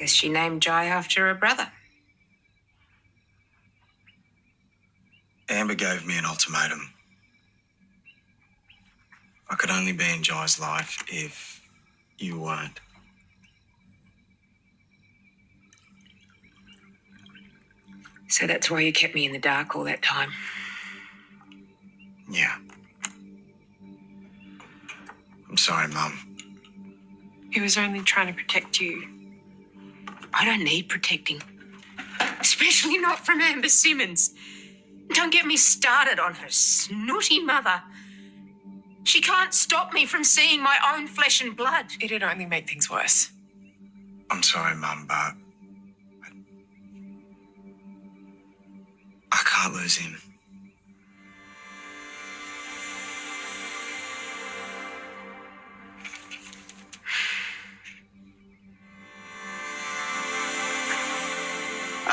Guess she named Jai after her brother. Amber gave me an ultimatum. I could only be in Jai's life if you weren't. So that's why you kept me in the dark all that time. Yeah. I'm sorry, Mum. He was only trying to protect you. I don't need protecting. Especially not from Amber Simmons. Don't get me started on her snooty mother. She can't stop me from seeing my own flesh and blood. It'd only make things worse. I'm sorry, Mum, but I can't lose him.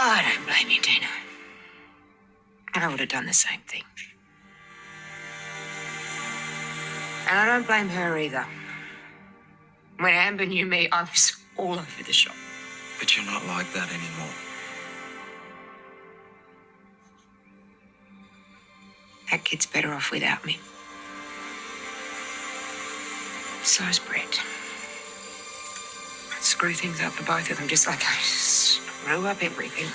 I don't blame you, Dina. I would have done the same thing. And I don't blame her either. When Amber knew me, I was all over the shop. But you're not like that anymore. That kid's better off without me. So's Brett. I'd screw things up for both of them just like I screw up everything.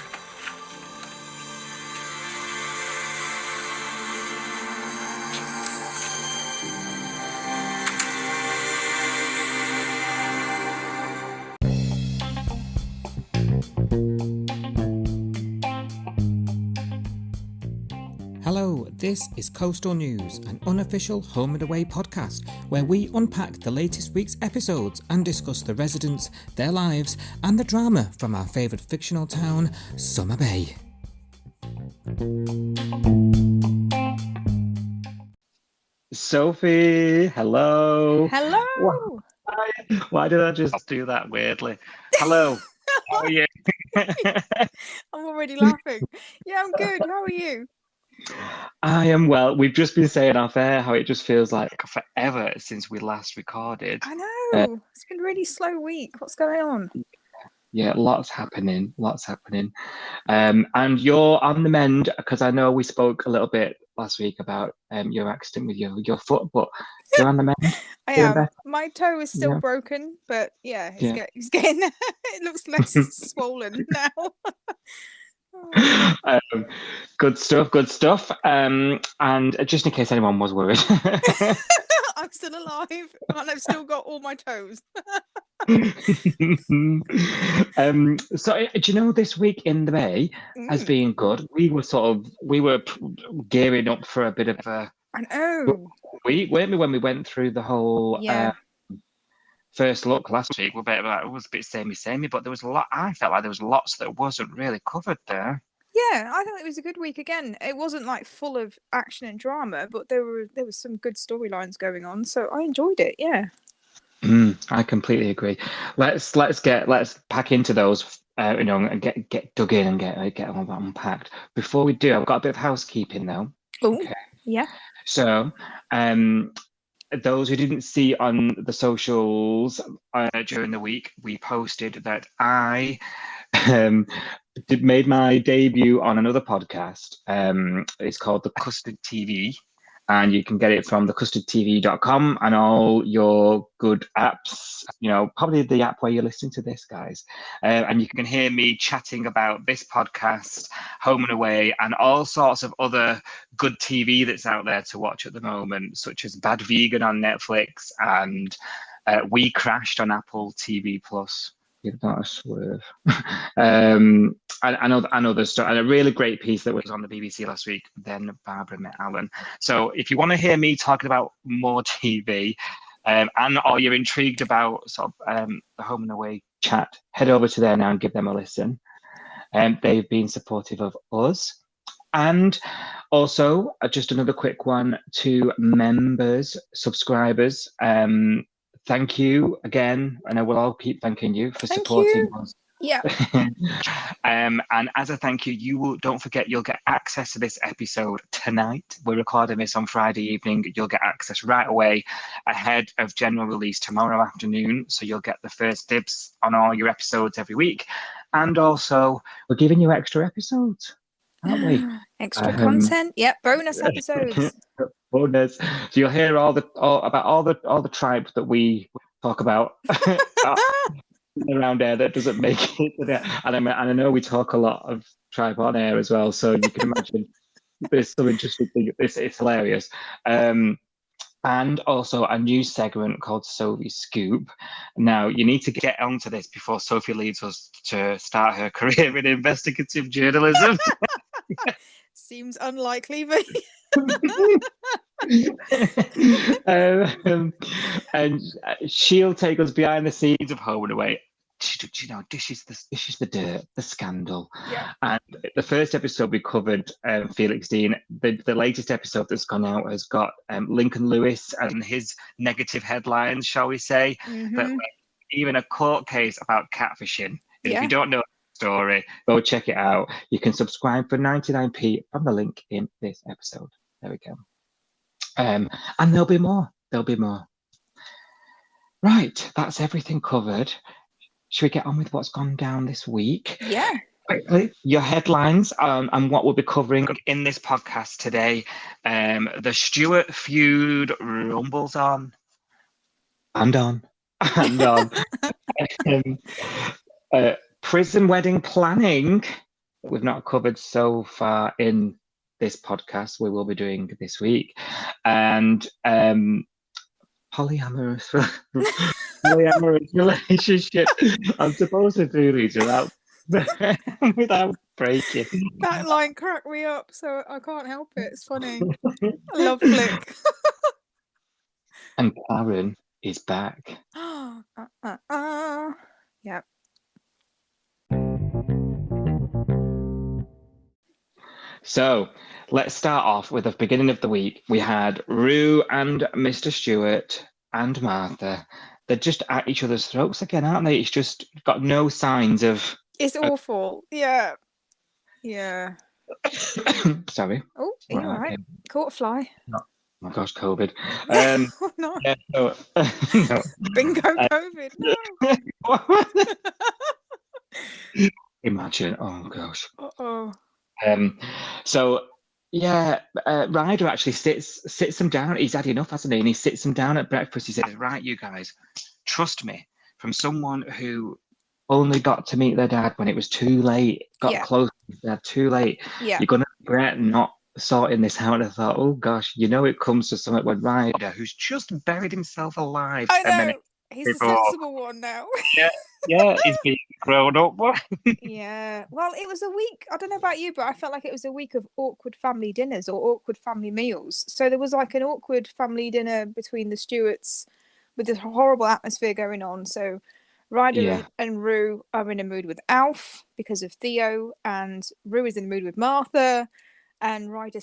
Hello, this is Coastal News, an unofficial home and away podcast where we unpack the latest week's episodes and discuss the residents, their lives, and the drama from our favourite fictional town, Summer Bay. Sophie, hello. Hello. Why did I just do that weirdly? Hello. How are you? I'm already laughing. Yeah, I'm good. How are you? I am well. We've just been saying off air how it just feels like forever since we last recorded. I know. It's been a really slow week. What's going on? Yeah, lots happening. And you're on the mend, because I know we spoke a little bit last week about your accident with your foot, but you're on the mend. I Doing am. better? My toe is still broken, but yeah, it's getting there. It looks less swollen now. Good stuff. And just in case anyone was worried, I'm still alive and I've still got all my toes. So do you know, this week in the Bay has been good. We were gearing up for a bit of a week, weren't we, when we went through the whole first look last week. It was a bit samey, but there was a lot. I felt like there was lots that wasn't really covered there. Yeah, I thought it was a good week again. It wasn't like full of action and drama, but there was some good storylines going on, so I enjoyed it. Yeah. I completely agree. Let's pack into those, and get dug in and get all that unpacked. Before we do, I've got a bit of housekeeping though. Okay. Yeah. So, those who didn't see on the socials during the week, we posted that I made my debut on another podcast. It's called The Custard TV, and you can get it from thecustardtv.com and all your good apps, probably the app where you're listening to this, guys. And you can hear me chatting about this podcast, Home and Away, and all sorts of other good TV that's out there to watch at the moment, such as Bad Vegan on Netflix and We Crashed on Apple TV Plus. Give that a swerve. And other stuff, and a really great piece that was on the BBC last week. Then Barbara met Alan. So if you want to hear me talking about more TV, or you're intrigued about sort of the Home and Away chat, head over to there now and give them a listen. They've been supportive of us. And also, just another quick one to members, subscribers. Thank you again. I know we'll all keep thanking you for supporting us Yeah. And as a thank you, don't forget, you'll get access to this episode tonight. We're recording this on Friday evening. You'll get access right away ahead of general release tomorrow afternoon. So you'll get the first dibs on all your episodes every week. And also, we're giving you extra episodes, aren't we? Extra content. Yep, bonus episodes. Bonus. So you'll hear about all the tribe that we talk about around there that doesn't make it. And I know we talk a lot of tribe on air as well, so you can imagine there's some interesting thing. It's hilarious. And also a new segment called Sophie's Scoop. Now, you need to get onto this before Sophie leaves us to start her career in investigative journalism. Seems unlikely, but and she'll take us behind the scenes of Home and Away. You know, this is the dirt, the scandal. Yeah. And the first episode we covered Felix Dean. The latest episode that's gone out has got Lincoln Lewis and his negative headlines, shall we say, that even a court case about catfishing. And if you don't know the story, go check it out. You can subscribe for 99p from the link in this episode. There we go. And there'll be more. Right, that's everything covered. Should we get on with what's gone down this week? Yeah. Quickly, your headlines and what we'll be covering in this podcast today. The Stewart feud rumbles on. And on. Prison wedding planning that we've not covered so far in this podcast, we will be doing this week. And polyamorous relationship. I'm supposed to do these without breaking. That line cracked me up, so I can't help it. It's funny. I love Flick. And Karen is back. Yep. So let's start off with the beginning of the week. We had Rue and Mr. Stewart and Martha. They're just at each other's throats again, aren't they? It's just got no signs of... It's awful. Yeah. Sorry. Oh, are you all right? Caught a fly. Oh my gosh, COVID. Oh, no. Yeah, no. Bingo COVID. No. Imagine. Oh gosh. Uh-oh. So yeah, Ryder actually sits them down. He's had enough, hasn't he? And he sits them down at breakfast. He says, "Right, you guys, trust me." From someone who only got to meet their dad when it was too late, got close to their dad too late. Yeah. You're gonna regret not sorting this out. And I thought, oh gosh, it comes to something with Ryder, who's just buried himself alive. I know. He's the sensible one now. Yeah, he's being grown up. Yeah. Well, it was a week. I don't know about you, but I felt like it was a week of awkward family dinners or awkward family meals. So there was like an awkward family dinner between the Stewarts with this horrible atmosphere going on. So Ryder and Rue are in a mood with Alf because of Theo, and Rue is in the mood with Martha, and Ryder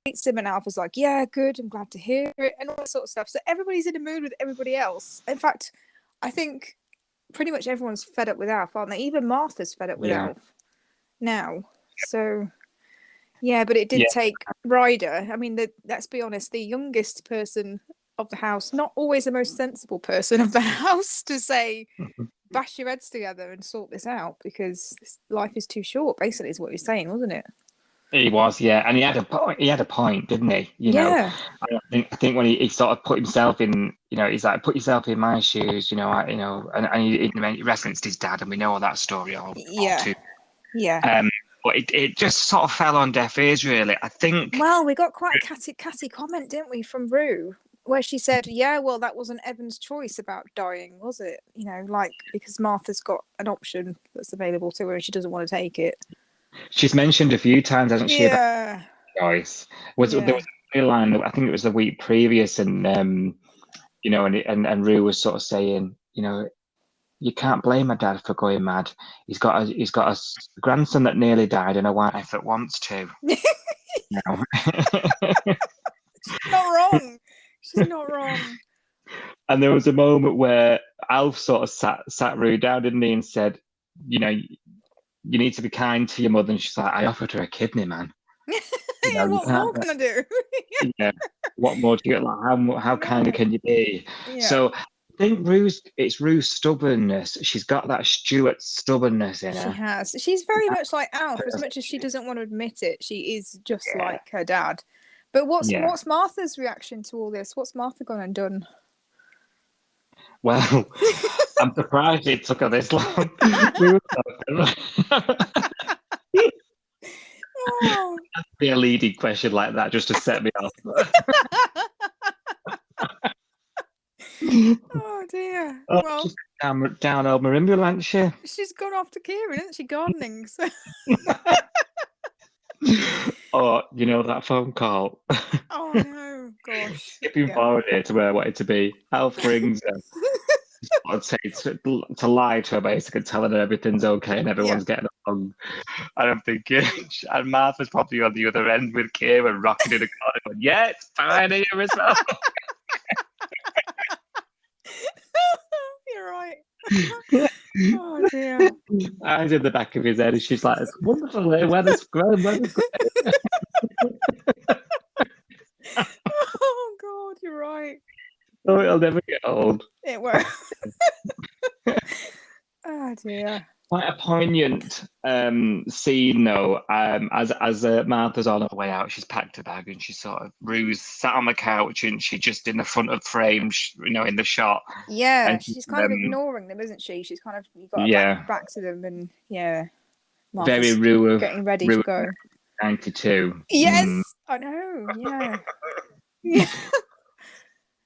hates him, and Alf is like, yeah, good, I'm glad to hear it, and all that sort of stuff. So everybody's in a mood with everybody else. In fact, I think pretty much everyone's fed up with Alf, aren't they? Even Martha's fed up with Alf now. So, yeah, but it did take Ryder. I mean, let's be honest, the youngest person of the house, not always the most sensible person of the house, to say, bash your heads together and sort this out because life is too short, basically, is what he's saying, wasn't it? He was, and he had a point, didn't he? You know, I think when he sort of put himself in, he's like, put yourself in my shoes, and he referenced his dad, and we know all that story all too. Yeah. But it just sort of fell on deaf ears, really. I think. Well, we got quite a catty comment, didn't we, from Rue, where she said, "Yeah, well, that wasn't Evan's choice about dying, was it? Because Martha's got an option that's available to her, and she doesn't want to take it." She's mentioned a few times, hasn't she? Yeah. About choice. There was a line, I think it was the week previous, and and Rue was sort of saying, you can't blame my dad for going mad. He's got a grandson that nearly died and a wife that wants to. She's not wrong. She's not wrong. And there was a moment where Alf sort of sat Rue down, didn't he, and said, you know, you need to be kind to your mother. And she's like, I offered her a kidney, man. You Yeah, know, you what more can't. can I do? Yeah. What more do you get? Like, how kind can you be? Yeah. So I think it's Rue's stubbornness. She's got that Stuart stubbornness in She her. has. She's very much like Alf, as much as she doesn't want to admit it. She is just Yeah. like her dad. But what's Yeah. Martha's reaction to all this? What's Martha gone and done? Well, I'm surprised it took her this long. We were Oh. be a leading question like that just to set me off. Oh dear. Oh, Well, she's down old Marimbula, hasn't she? she's gone off to Kieran, isn't she? Gardening. So. Oh, you know that phone call. Oh no, gosh. Skipping forward here to where I wanted to be. Alf rings her. I'd say to lie to her, basically telling her everything's okay and everyone's getting along. And I'm thinking, and Martha's probably on the other end with Kieran rocking in the corner going, yeah, it's fine here as well. You're right. Oh dear. Eyes in the back of his head, and she's like, it's wonderful here, weather's great, weather's great. Oh God, you're right. Oh, it'll never get old. It won't. Oh dear. Quite a poignant scene, though. As Martha's on her way out, she's packed her bag and she's sort of Rue's sat on the couch and she's just in the front of frame, in the shot. Yeah, And she's kind of ignoring them, isn't she? She's kind of got her back to them, and Martha's very Rue of getting ready Rue to go. 92. Yes, I know. Yeah. Yeah.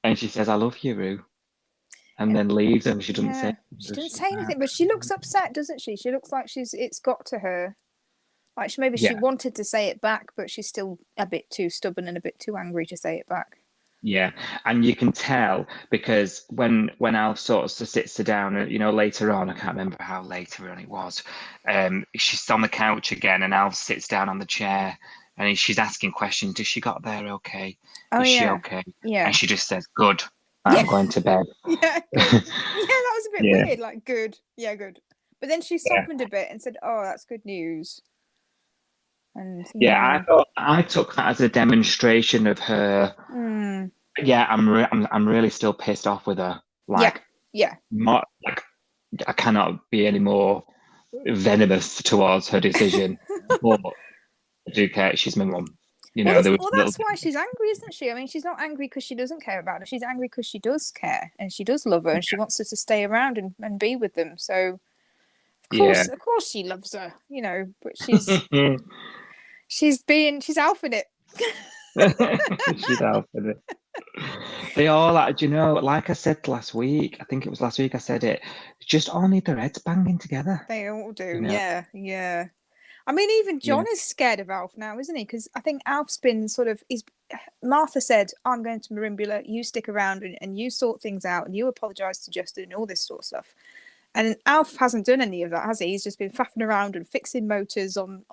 And she says, "I love you, Rue," and then leaves, and she doesn't say. She didn't say anything, but she looks upset, doesn't she? She looks like it's got to her. Like she wanted to say it back, but she's still a bit too stubborn and a bit too angry to say it back. Yeah, and you can tell because when Alf sort of sits her down, later on, I can't remember how later on it was. She's on the couch again, and Alf sits down on the chair, and she's asking questions. Is she got there okay? Is she okay? Yeah. And she just says, "Good. I'm going to bed." Yeah, good. Yeah, that was a bit weird. Like, good. Yeah, good. But then she softened a bit and said, "Oh, that's good news." And I took that as a demonstration of her. Yeah, I'm really still pissed off with her. Like, I cannot be any more venomous towards her decision. But I do care. She's my mum. That's why she's angry, isn't she? I mean, she's not angry because she doesn't care about her. She's angry because she does care and she does love her and she wants her to stay around and be with them. So, of course, she loves her. But she's she's alphing it. She's alphing it. They all, like I said last week. I think it was last week I said it. Just all need their heads banging together. They all do. Yeah. I mean, even John is scared of Alf now, isn't he? Because I think Alf's been Martha said, "I'm going to Marimbula, you stick around and you sort things out and you apologise to Justin and all this sort of stuff." And Alf hasn't done any of that, has he? He's just been faffing around and fixing motors in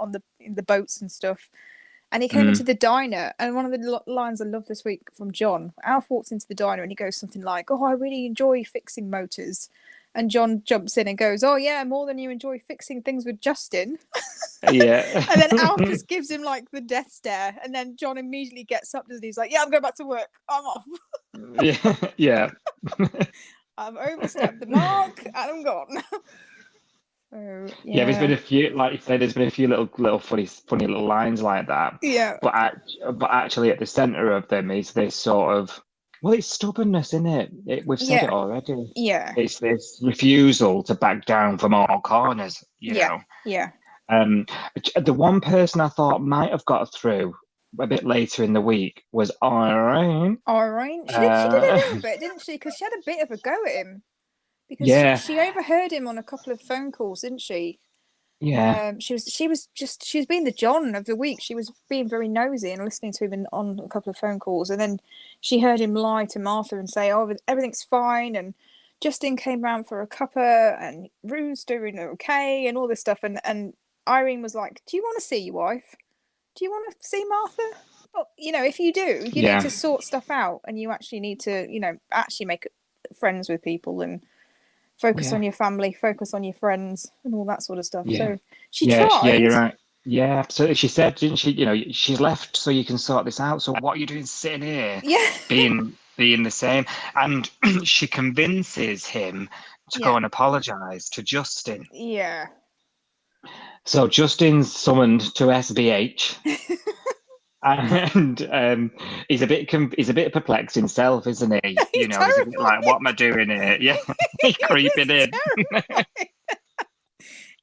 the boats and stuff. And he came into the diner, and one of the lines I love this week from John, Alf walks into the diner and he goes something like, "Oh, I really enjoy fixing motors." And John jumps in and goes, "Oh yeah, more than you enjoy fixing things with Justin." Yeah. And then Alf just gives him like the death stare, and then John immediately gets up and he's like, "Yeah, I'm going back to work. I'm off." Yeah. I've overstepped the mark and I'm gone. So, there's been a few, like you said, there's been a few little funny little lines like that. Yeah. But actually, at the centre of them is this sort of, it's stubbornness, isn't it? We've said it already. Yeah. It's this refusal to back down from all corners. You know. Yeah. The one person I thought might have got through a bit later in the week was Irene. She did a little bit, didn't she? Because she had a bit of a go at him. Because she overheard him on a couple of phone calls, didn't she? Yeah. She was being the John of the week. She was being very nosy and listening to him on a couple of phone calls, and then she heard him lie to Martha and say, "Oh, everything's fine," and Justin came round for a cuppa, and Rue's doing okay, and all this stuff. And Irene was like, "Do you want to see your wife? Do you want to see Martha? Well, if you do, you need to sort stuff out, and you actually need to, actually make friends with people and Focus Yeah. on your family, focus on your friends, and all that sort of stuff. Yeah. So she Yeah, tried. yeah, you're right. Yeah, absolutely. She said, didn't she? You know, she's left so you can sort this out. So what are you doing sitting here, Yeah. being the same? And she convinces him to go Yeah. and apologise to Justin. Yeah. So Justin's summoned to SBH, and he's a bit perplexed himself, isn't he? He's You know, he's a bit like, terrified. "What am I doing here?" Yeah, he's creeping in.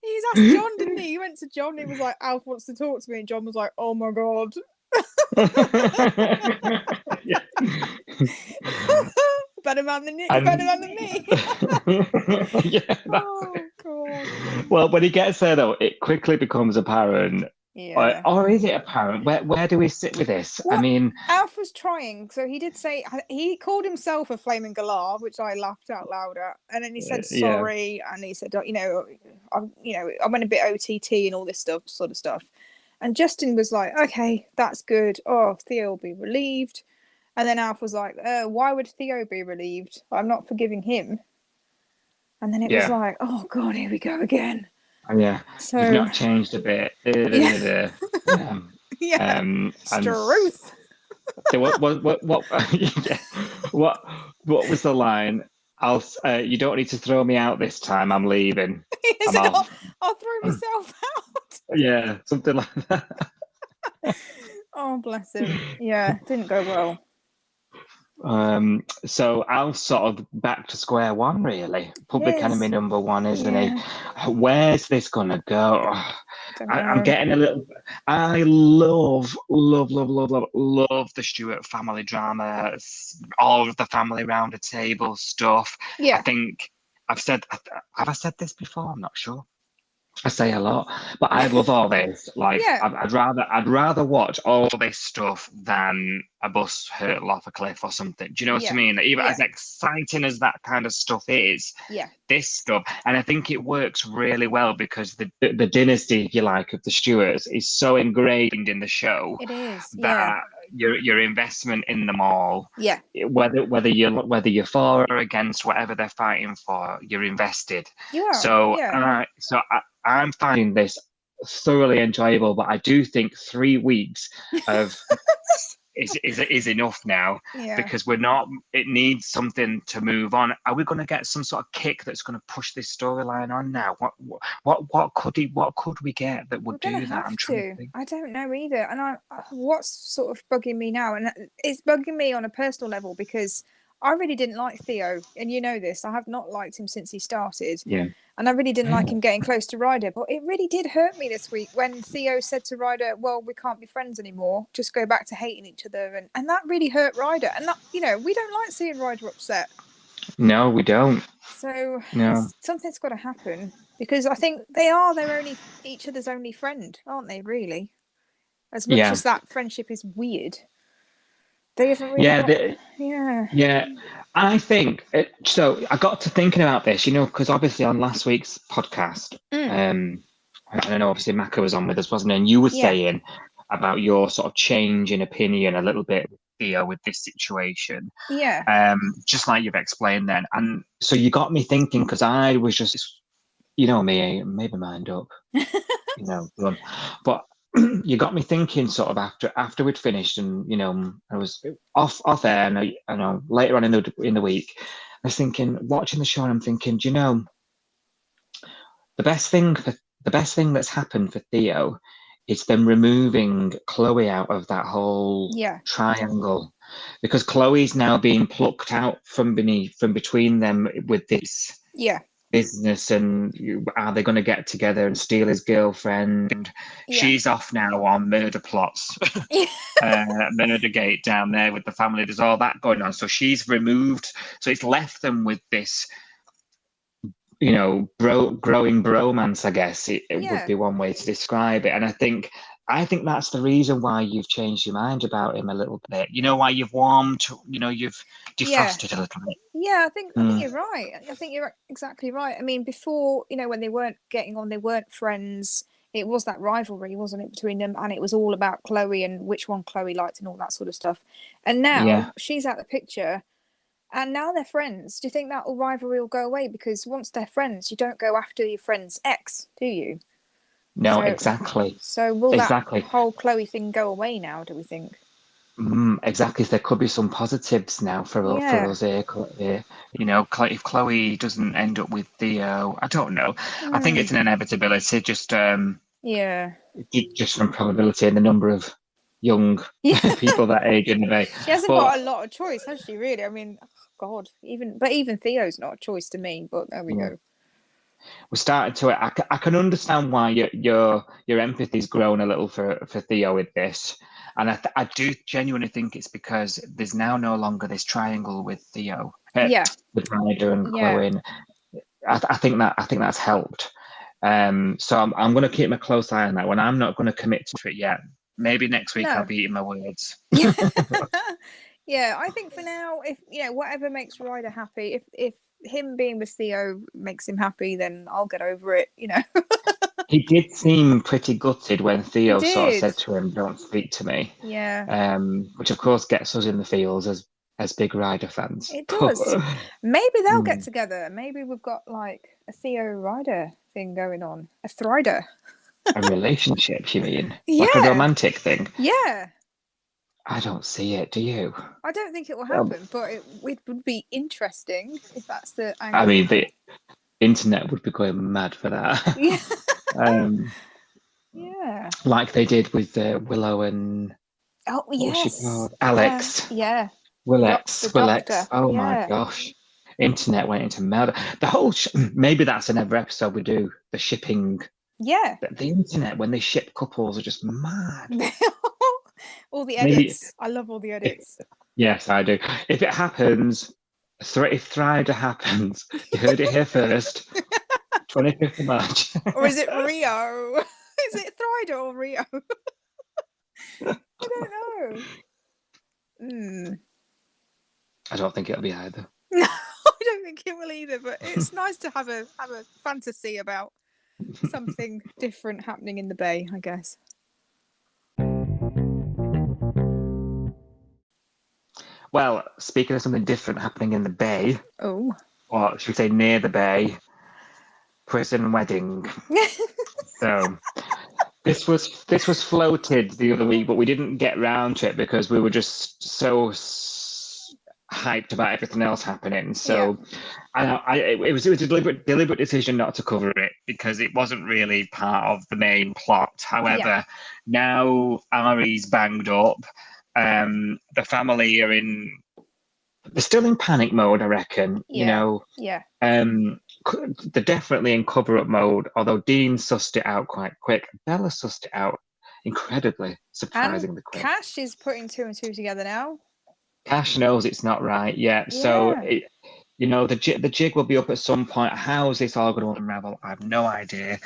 He's asked John, didn't he? He went to John. He was like, "Alf wants to talk to me," and John was like, "Oh my god." Yeah. Better man than you. And- Better man than me. Yeah, that's Oh it. god. Well, when he gets there, though, it quickly becomes apparent. Yeah. Or is it apparent? Where do we sit with this? I What? mean, Alf was trying, so he did say he called himself a flaming galah, which I laughed out loud at, and then he said Yeah. sorry, and he said, I went a bit OTT and all this sort of stuff, and Justin was like, okay, that's good. Oh, Theo will be relieved, and then Alf was like, why would Theo be relieved? I'm not forgiving him, and then it was Yeah. like, oh god, here we go again. Yeah, So you've not changed a bit. yeah. Yeah. And Struth. so what yeah, what was the line? You don't need to throw me out this time. I'm leaving. He said, I'll throw myself out. Yeah, something like that. Oh, bless him. Yeah, didn't go well. So Al's sort of back to square one, really. Public Yes. enemy number one, isn't Yeah. he? Where's this gonna go? Don't know. I'm getting a little. I love the Stewart family drama, all of the family round a table stuff. Yeah. I think have I said this before? I'm not sure. I say a lot, but I love all this. Like, Yeah. I'd rather watch all this stuff than a bus hurtle off a cliff or something. Do you know what I mean? Even as exciting as that kind of stuff is, Yeah. this stuff, and I think it works really well because the dynasty, if you like, of the Stuarts is so ingrained in the show. It is. That your investment in them all, Yeah. whether you're for or against whatever they're fighting for, you're invested. You are. So I'm finding this thoroughly enjoyable, but I do think 3 weeks of is enough now, because we're not. It needs something to move on. Are we going to get some sort of kick that's going to push this storyline on now? What could we get that would do that? I'm trying to think. I don't know either. And what's sort of bugging me now, and it's bugging me on a personal level because I really didn't like Theo, and you know this. I have not liked him since he started. Yeah. And I really didn't like him getting close to Ryder, but it really did hurt me this week when Theo said to Ryder, well, we can't be friends anymore. Just go back to hating each other. And that really hurt Ryder. And, that, we don't like seeing Ryder upset. No, we don't. So No. Something's got to happen because I think they are each other's only friend, aren't they, really? As much as that friendship is weird. They haven't really Yeah. I think so. I got to thinking about this, because obviously on last week's podcast, I know obviously Maka was on with us, wasn't he? And you were saying about your sort of change in opinion a little bit, Theo, with this situation. Yeah. Just like you've explained then, and so you got me thinking because I was just, me, maybe mind up, but. You got me thinking sort of after we'd finished, and I was off air, and I know later on in the week, I was thinking, watching the show, and I'm thinking, the best thing that's happened for Theo is them removing Chloe out of that whole triangle, because Chloe's now being plucked out from between them with this business, and are they going to get together and steal his girlfriend? She's off now on murder plots, Murdergate down there with the family. There's all that going on, so she's removed. So it's left them with this, growing bromance. I guess it would be one way to describe it. And I think that's the reason why you've changed your mind about him a little bit. Why you've warmed. You've defrosted a little bit. Yeah, I think you're right. I think you're exactly right. I mean, before, when they weren't getting on, they weren't friends. It was that rivalry, wasn't it, between them? And it was all about Chloe and which one Chloe liked and all that sort of stuff. And now she's out of the picture. And now they're friends. Do you think that rivalry will go away? Because once they're friends, you don't go after your friend's ex, do you? No, So- exactly. So will Exactly. that whole Chloe thing go away now, do we think? Exactly. There could be some positives now for Yeah. us here. You know, if Chloe doesn't end up with Theo, I don't know. I think it's an inevitability, just Yeah. just from probability and the number of young Yeah. people that age in the bay. She hasn't But got a lot of choice, has she, really? I mean, oh, God, even Theo's not a choice to me, but there we go. we're starting to. I can understand why your empathy's grown a little for Theo with this, and I do genuinely think it's because there's now no longer this triangle with Theo, Yeah. with Ryder and Yeah. Chloe. And I think that's helped. So I'm going to keep a close eye on that one. I'm not going to commit to it yet. Maybe next week No. I'll be eating my words. Yeah, I think for now, if whatever makes Ryder happy, if him being with Theo makes him happy, then I'll get over it. He did seem pretty gutted when Theo He sort of did. said to him, "Don't speak to me." Yeah, Which of course gets us in the feels as big Ryder fans. it does. Maybe they'll Mm. get together. Maybe we've got like a Theo Ryder thing going on, a Thrider. A relationship, you mean? Yeah. Like a romantic thing? Yeah, I don't see it. Do you? I don't think it will happen, but it would be interesting if that's the angle. I mean, the internet would be going mad for that. Yeah. Yeah. Like they did with Willow and Oh what was she yes, called? Alex. Yeah. Willex. The Willex. doctor. Oh Yeah. my gosh. Internet went into melt. The whole maybe that's another episode we do. The shipping. Yeah. The internet when they ship couples are just mad. All the edits. I love all the edits. Yes, I do. If it happens, if Thrider happens, you heard it here first. 25th of March. Or is it Rio? Is it Thrider or Rio? I don't know. I don't think it'll be either. No, I don't think it will either. But it's nice to have a fantasy about something different happening in the Bay, I guess. Well, speaking of something different happening in the Bay, Oh. or should we say near the Bay, prison wedding. So this was floated the other week, but we didn't get round to it because we were just so hyped about everything else happening. So it was a deliberate decision not to cover it because it wasn't really part of the main plot. However, now Ari's banged up. The family are they're still in panic mode, I reckon. Yeah. They're definitely in cover-up mode, although Dean sussed it out quite quick. Bella sussed it out incredibly, surprisingly quick. Cash is putting 2 and 2 together now. Cash knows it's not right yet. So, the jig will be up at some point. How is this all going to unravel? I have no idea.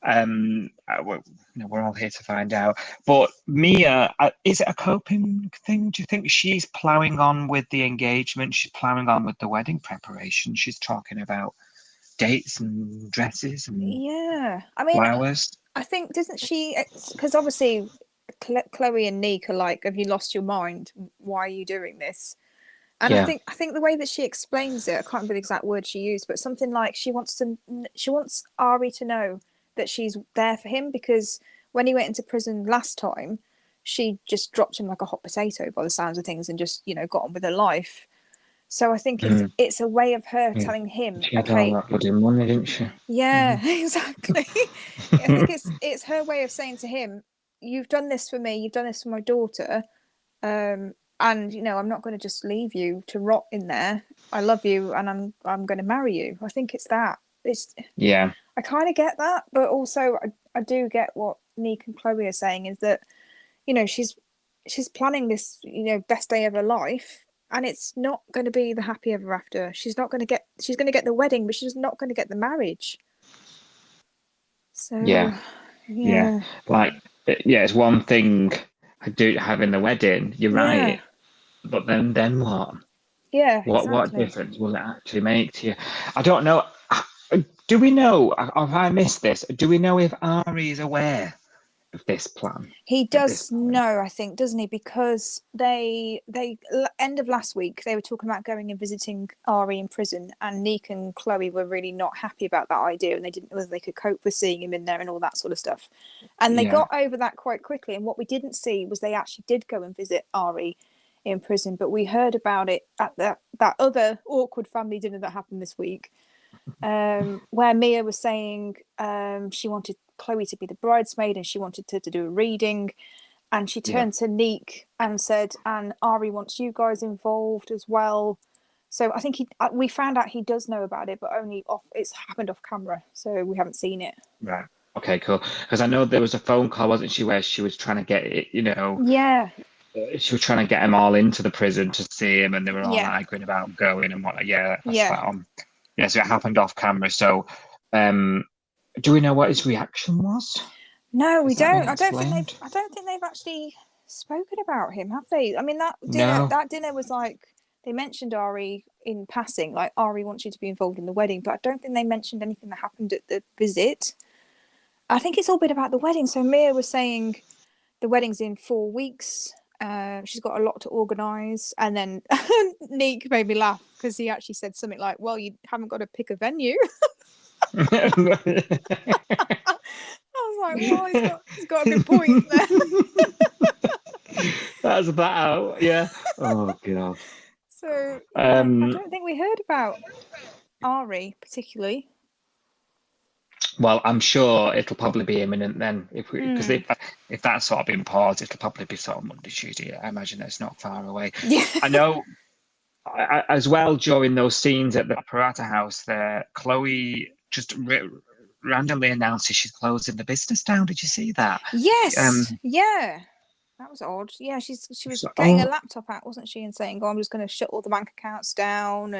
We're all here to find out. But Mia, is it a coping thing? Do you think she's ploughing on with the engagement? She's ploughing on with the wedding preparation. She's talking about dates and dresses and I mean, flowers. I think doesn't she? Because obviously, Chloe and Nick are like, "Have you lost your mind? Why are you doing this?" And I think the way that she explains it, I can't remember the exact word she used, but something like she wants Ari to know that she's there for him because when he went into prison last time, she just dropped him like a hot potato by the sounds of things and just got on with her life. So I think it's a way of her telling him. She had all that bloody money, didn't she? Yeah, exactly. I think it's her way of saying to him, "You've done this for me. You've done this for my daughter, and I'm not going to just leave you to rot in there. I love you, and I'm going to marry you." I think it's that. I kind of get that, but also I do get what Nick and Chloe are saying is that she's planning this best day of her life. And it's not going to be the happy ever after. She's going to get the wedding, but she's not going to get the marriage. So it's one thing having the wedding. You're right, but then what? Yeah. What difference will it actually make to you? I don't know. Do we know? Or have I missed this? Do we know if Ari is aware of this plan. He at this does point. know, I think, doesn't he? Because they end of last week they were talking about going and visiting Ari in prison, and Nick and Chloe were really not happy about that idea, and they didn't know whether they could cope with seeing him in there and all that sort of stuff. And they Yeah. got over that quite quickly. And what we didn't see was they actually did go and visit Ari in prison, but we heard about it at that other awkward family dinner that happened this week, where Mia was saying she wanted Chloe to be the bridesmaid and she wanted her to do a reading, and she turned to Neek and said, and Ari wants you guys involved as well. So I think we found out he does know about it, but only it's happened off camera, so we haven't seen it. Right. Okay, cool. Because I know there was a phone call, wasn't she, where she was trying to get it, Yeah. She was trying to get them all into the prison to see him, and they were all Yeah. arguing about going and what. Yeah, that's Yeah. spot on. Yeah, so it happened off camera. So, do we know what his reaction was? No, we Has that been don't. I explained? don't think they've actually spoken about him, have they? I mean, No. that dinner was like, they mentioned Ari in passing, like Ari wants you to be involved in the wedding, but I don't think they mentioned anything that happened at the visit. I think it's all been about the wedding. So Mia was saying the wedding's in 4 weeks. She's got a lot to organise, and then Neek made me laugh because he actually said something like, "Well, you haven't got to pick a venue." I was like, "Well, he's got a good point there." That's that out. Yeah. Oh god. So I don't think we heard about Ari particularly. Well, I'm sure it'll probably be imminent then, because if that's sort of been paused, it'll probably be sort of Monday, Tuesday. I imagine it's not far away. Yeah. I know. As well, during those scenes at the Parata house, there, Chloe just randomly announces she's closing the business down. Did you see that? Yes. Yeah. That was odd. Yeah, she was getting a laptop out, wasn't she, and saying, "Oh, I'm just going to shut all the bank accounts down."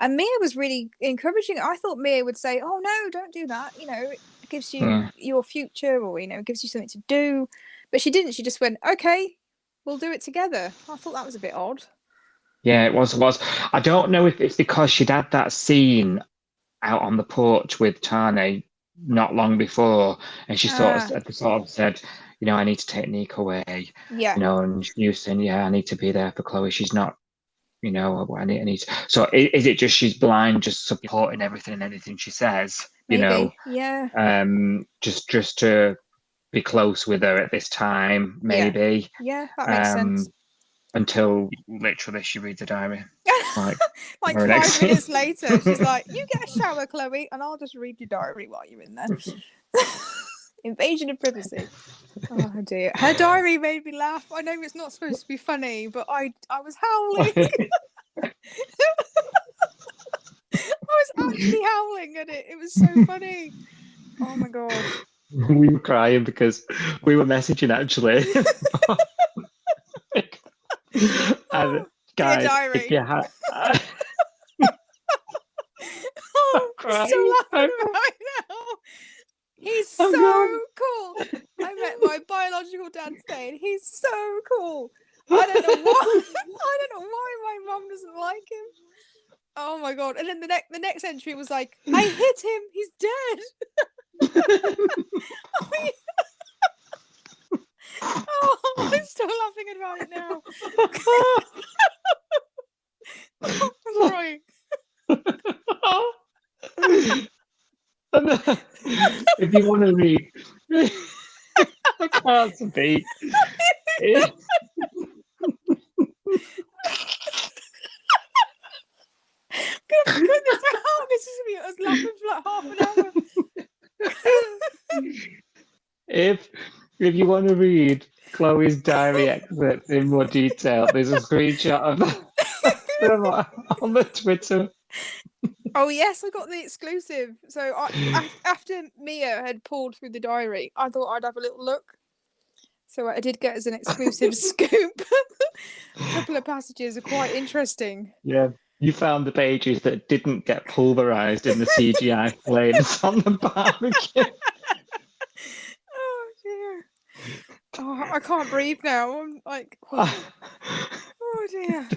And Mia was really encouraging. I thought Mia would say, "Oh no, don't do that. It gives you your future, or it gives you something to do." But she didn't. She just went, "Okay, we'll do it together." I thought that was a bit odd. Yeah, it was. I don't know if it's because she'd had that scene out on the porch with Tane not long before, and she sort of said, I need to take Nick away. Yeah. And you saying, yeah, I need to be there for Chloe. She's not, I need. So is it just she's blind, just supporting everything and anything she says? Maybe. Yeah. Just to be close with her at this time, maybe. Yeah, that makes sense. Until literally she reads a diary. Like 5 minutes later, she's like, "You get a shower, Chloe, and I'll just read your diary while you're in there." Invasion of privacy. Oh dear. Her diary made me laugh. I know it's not supposed to be funny, but I was howling. I was actually howling at it. It was so funny. Oh my god. We were crying because we were messaging actually. And guys, if you have, I'm still laughing about it now. He's so cool. I met my biological dad today, and he's so cool. I don't know why. I don't know why my mum doesn't like him. Oh my god! And then the next entry was like, "I hit him. He's dead." Oh, I'm still laughing about it now. I'm crying. If you want to read, I can't speak. Goodness, this is me. I was laughing for like half an hour. If you want to read Chloe's diary excerpts in more detail, there's a screenshot of them on the Twitter. Oh yes, I got the exclusive. So after Mia had poured through the diary, I thought I'd have a little look. So I did get as an exclusive scoop. A couple of passages are quite interesting. Yeah, you found the pages that didn't get pulverized in the CGI flames on the barbecue. Oh dear. Oh, I can't breathe now. I'm like, oh dear.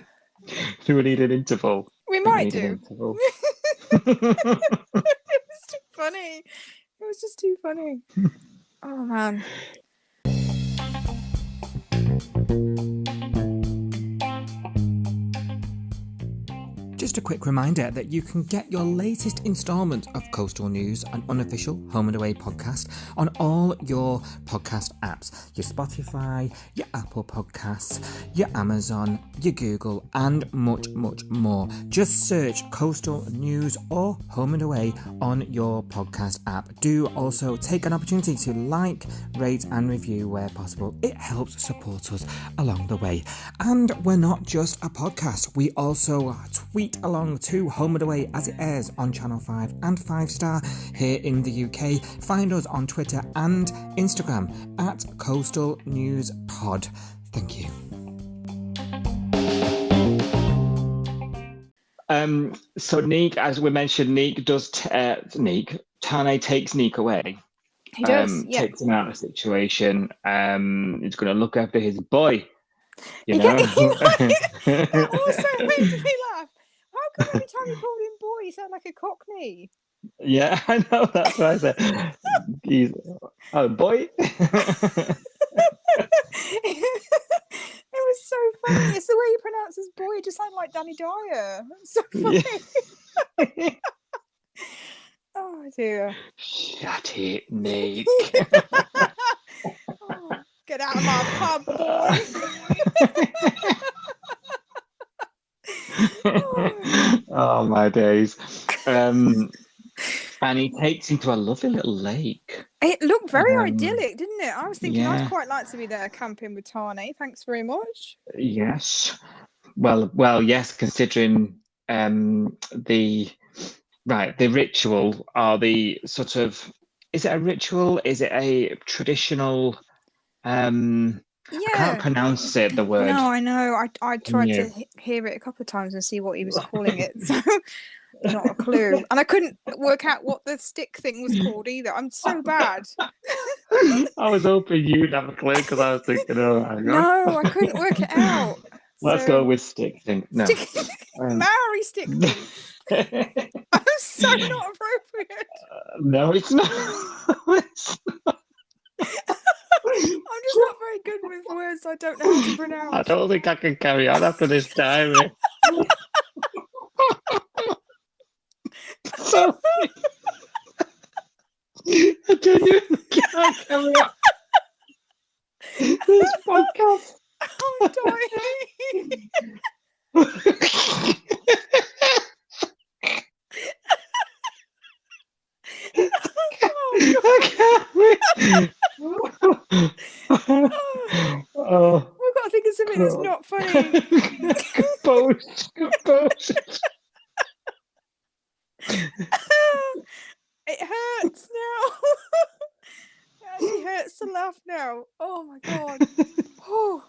Do we need an interval? We might do. It was too funny. It was just too funny. Oh man. Just a quick reminder that you can get your latest instalment of Coastal News, an unofficial Home and Away podcast, on all your podcast apps. Your Spotify, your Apple Podcasts, your Amazon, your Google, and much, much more. Just search Coastal News or Home and Away on your podcast app. Do also take an opportunity to like, rate, and review where possible. It helps support us along the way. And we're not just a podcast. We also tweet along to Home and Away as it airs on Channel 5 and 5 Star here in the UK. Find us on Twitter and Instagram at Coastal News Pod. Thank you. So Neek, as we mentioned, Tane takes Neek away. He does, yeah. Takes him out of the situation. He's going to look after his boy. You know? That also made me laugh. How come every time you called him boy, he sounded like a Cockney? Yeah, I know. That's what I said. He's boy. It was so funny. It's the way he pronounces boy. It just sounded like Danny Dyer. It's so funny. Yeah. Oh dear. Shut it, Nick. Oh, get out of my pub, boy. Oh my days. And he takes him to a lovely little lake. It looked very idyllic, didn't it? I was thinking yeah. I'd quite like to be there camping with Tane. Thanks very much. Yes. Well, yes, considering the ritual or the sort of, is it a ritual? Is it a traditional I can't pronounce it, the word. No, I know. I tried to hear it a couple of times and see what he was calling it. So not a clue. And I couldn't work out what the stick thing was called either. I'm so bad. I was hoping you'd have a clue because I was thinking, oh, hang on. No, I couldn't work it out. Let's go with stick thing. No. Maori stick thing. I'm so not appropriate. No, it's not. It's not. I'm just not very good with words I don't know how to pronounce. I don't think I can carry on after this diary. So, I genuinely can't carry on this podcast. I'm dying. We've got to think of something that's not funny. Compose. It hurts now. It actually hurts to laugh now. Oh my god. Oh,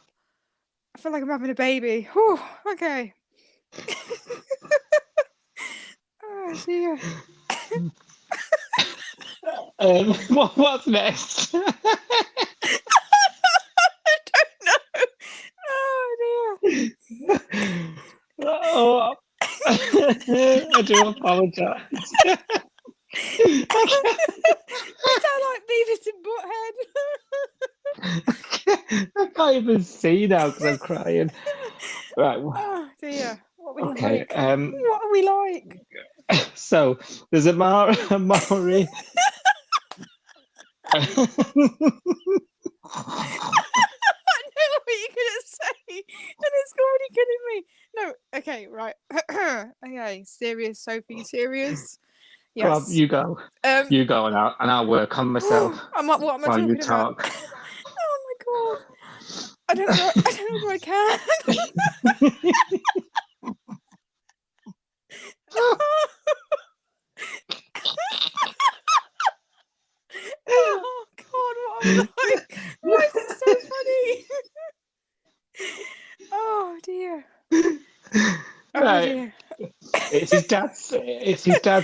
I feel like I'm having a baby. Oh, okay. Oh dear. What's next? I don't know. Oh dear. Oh, I do apologise. You sound like Beavis and Butthead. I can't even see now because I'm crying. Right. Oh dear. What are we Okay. like? What are we like? So there's a Maori. I knew what you're gonna say, and it's already kidding me. No, okay, right. Okay, serious, Sophie, serious. Yes. Well, you go. You go, and I'll work on myself. What am I while talking you about? talk. Oh my god! I don't know if I can. Oh god, what am I like? Why is it so funny? Oh dear. Oh Right. dear. It's his dad's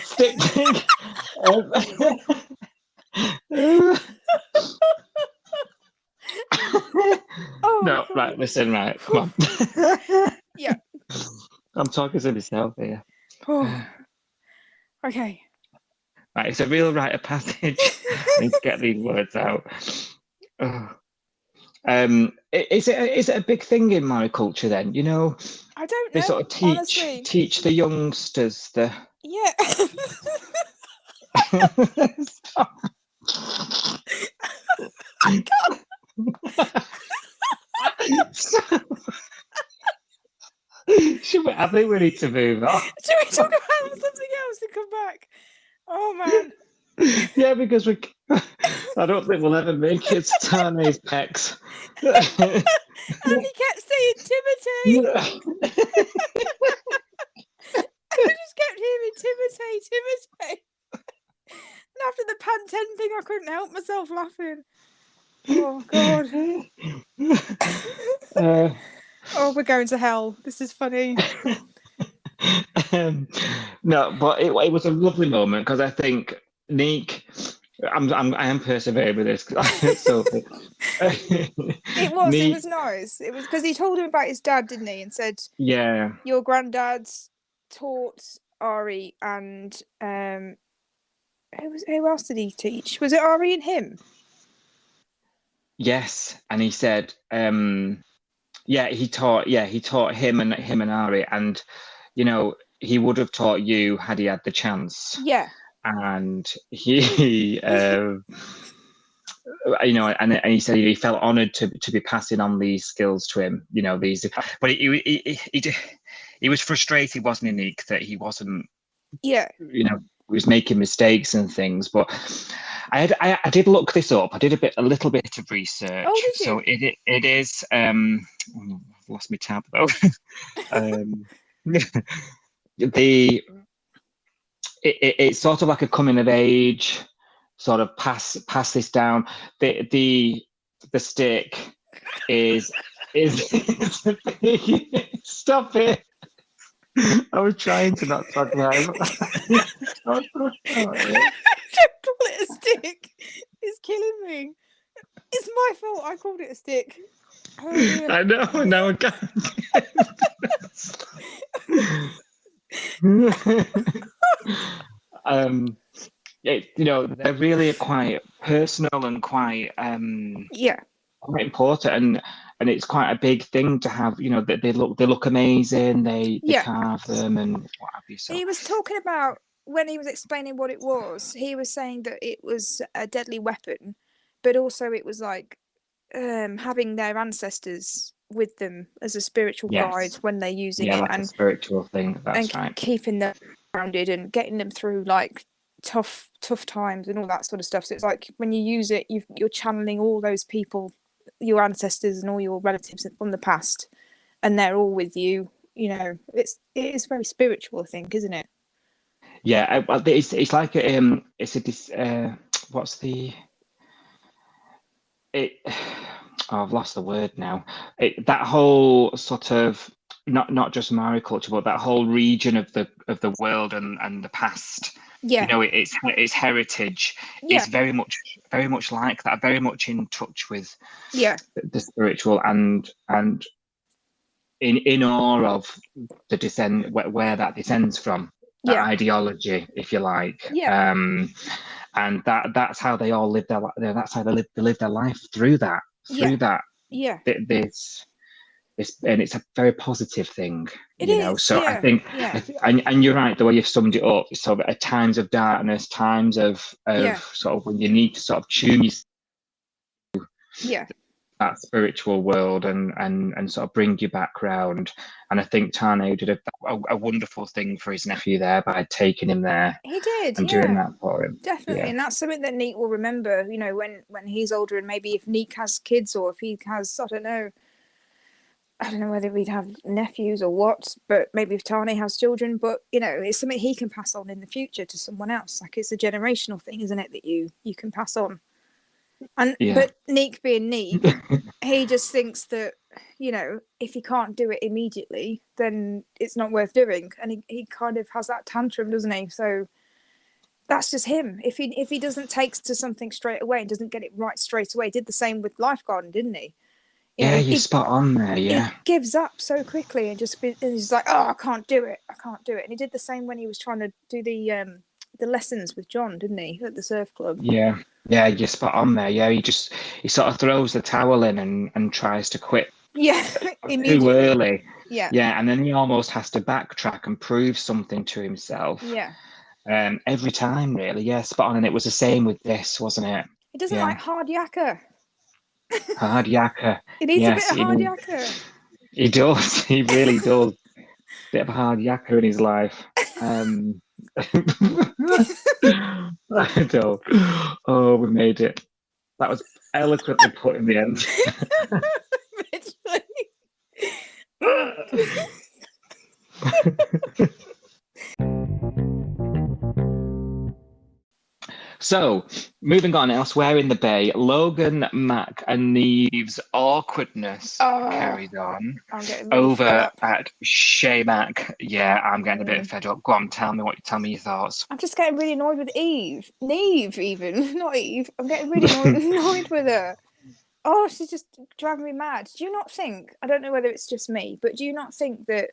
stick thing. Oh, No, God. right, listen, right, come on. Yeah. I'm talking to myself here. Oh. Okay. Right, it's a real rite of passage. I need to get these words out. Oh. Is it a big thing in my culture then? You know, I don't they know, sort of honestly. teach the youngsters the. Yeah. Stop. I can't. I think we need to move on. Should we talk about something else and come back? Oh man. Yeah, because I don't think we'll ever make it to Tane's pecs. And he kept saying Timothy. I just kept hearing Timothy. And after the Pantene thing, I couldn't help myself laughing. Oh God. Oh, we're going to hell. This is funny. No, but it was a lovely moment because I think Nick, I am persevering with this. So It was nice. It was because he told him about his dad, didn't he? And said, yeah, your granddad's taught Ari and who else did he teach? Was it Ari and him? yes, and he said, he taught him and Ari, and you know he would have taught you had he had the chance. Yeah. And he you know, and he said he felt honoured to be passing on these skills to him. You know, but he was frustrated, wasn't he, Nick, that he wasn't. Yeah. You know, he was making mistakes and things. But I did look this up. I did a little bit of research. Oh, did you? So it is. I've lost my tab though. It's sort of like a coming of age. Sort of pass this down. The stick is stop it. I was trying to not talk about it. Don't call it a stick. It's killing me. It's my fault. I called it a stick. Oh, I know. Now I can't. You know, they're really quite personal and quite quite important, and it's quite a big thing to have. You know, that they look amazing. They carve them and what have you. So he was talking about when he was explaining what it was. He was saying that it was a deadly weapon, but also it was like having their ancestors with them as a spiritual guide when they're using it, like and a spiritual thing. That's right. Keeping them grounded and getting them through like tough times and all that sort of stuff. So it's like when you use it, you're channeling all those people, your ancestors and all your relatives from the past, and they're all with you. You know, it is very spiritual, I think, isn't it? Yeah, it's like what's the it? Oh, I've lost the word now. That whole sort of not just Maori culture, but that whole region of the world and the past. Yeah, you know, it's heritage. It's very much like that. Very much in touch with the spiritual and in awe of the descent where that descends from. That ideology, if you like. And that's how they all live their life. That's how they live their life through that. It's a very positive thing, So I think, and you're right, the way you've summed it up. So at times of darkness, times of sort of when you need to sort of tune that spiritual world and sort of bring you back round. And I think Tane did a wonderful thing for his nephew there by taking him there. He did, and doing that for him. Definitely, and that's something that Neek will remember. You know, when he's older, and maybe if Neek has kids or if he has, I don't know whether we'd have nephews or what, but maybe if Tane has children, but you know, it's something he can pass on in the future to someone else. Like it's a generational thing, isn't it, that you can pass on. And but Neek being Neek, he just thinks that, you know, if he can't do it immediately, then it's not worth doing. And he kind of has that tantrum, doesn't he? So that's just him. If he doesn't take to something straight away and doesn't get it right straight away, he did the same with Lifeguarding, didn't he? You're spot on there. He gives up so quickly and he's like, oh, I can't do it. And he did the same when he was trying to do the the lessons with John, didn't he, at the surf club? Yeah, you're spot on there. Yeah, he sort of throws the towel in and tries to quit Yeah, too immediately. early. Yeah. Yeah, and then he almost has to backtrack and prove something to himself. Yeah. Every time, really. Yeah, spot on. And it was the same with this, wasn't it? He doesn't Yeah. like hard yakka. Hard yakka. He needs a bit Yes, of hard yakka. he does. He really does. Bit of a hard yakka in his life. I don't. Oh, we made it. That was eloquently put in the end. So, moving on elsewhere in the bay, Logan, Mac, and Neve's awkwardness carried on I'm getting really fed over up. at Shay Mac. Yeah, I'm getting a bit fed up. Go on, tell me your thoughts. I'm just getting really annoyed with Neve, even not Eve. I'm getting really annoyed with her. Oh, she's just driving me mad. Do you not think? I don't know whether it's just me, but do you not think that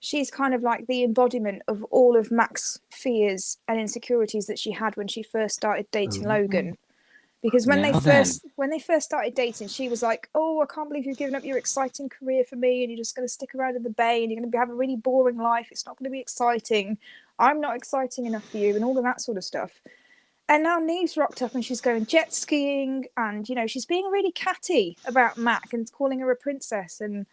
she's kind of like the embodiment of all of Mac's fears and insecurities that she had when she first started dating Logan? Because when they first started dating, she was like, "Oh, I can't believe you've given up your exciting career for me, and you're just going to stick around in the bay, and you're going to have a really boring life. It's not going to be exciting. I'm not exciting enough for you," and all of that sort of stuff. And now Neve's rocked up and she's going jet skiing, and she's being really catty about Mac and calling her a princess, and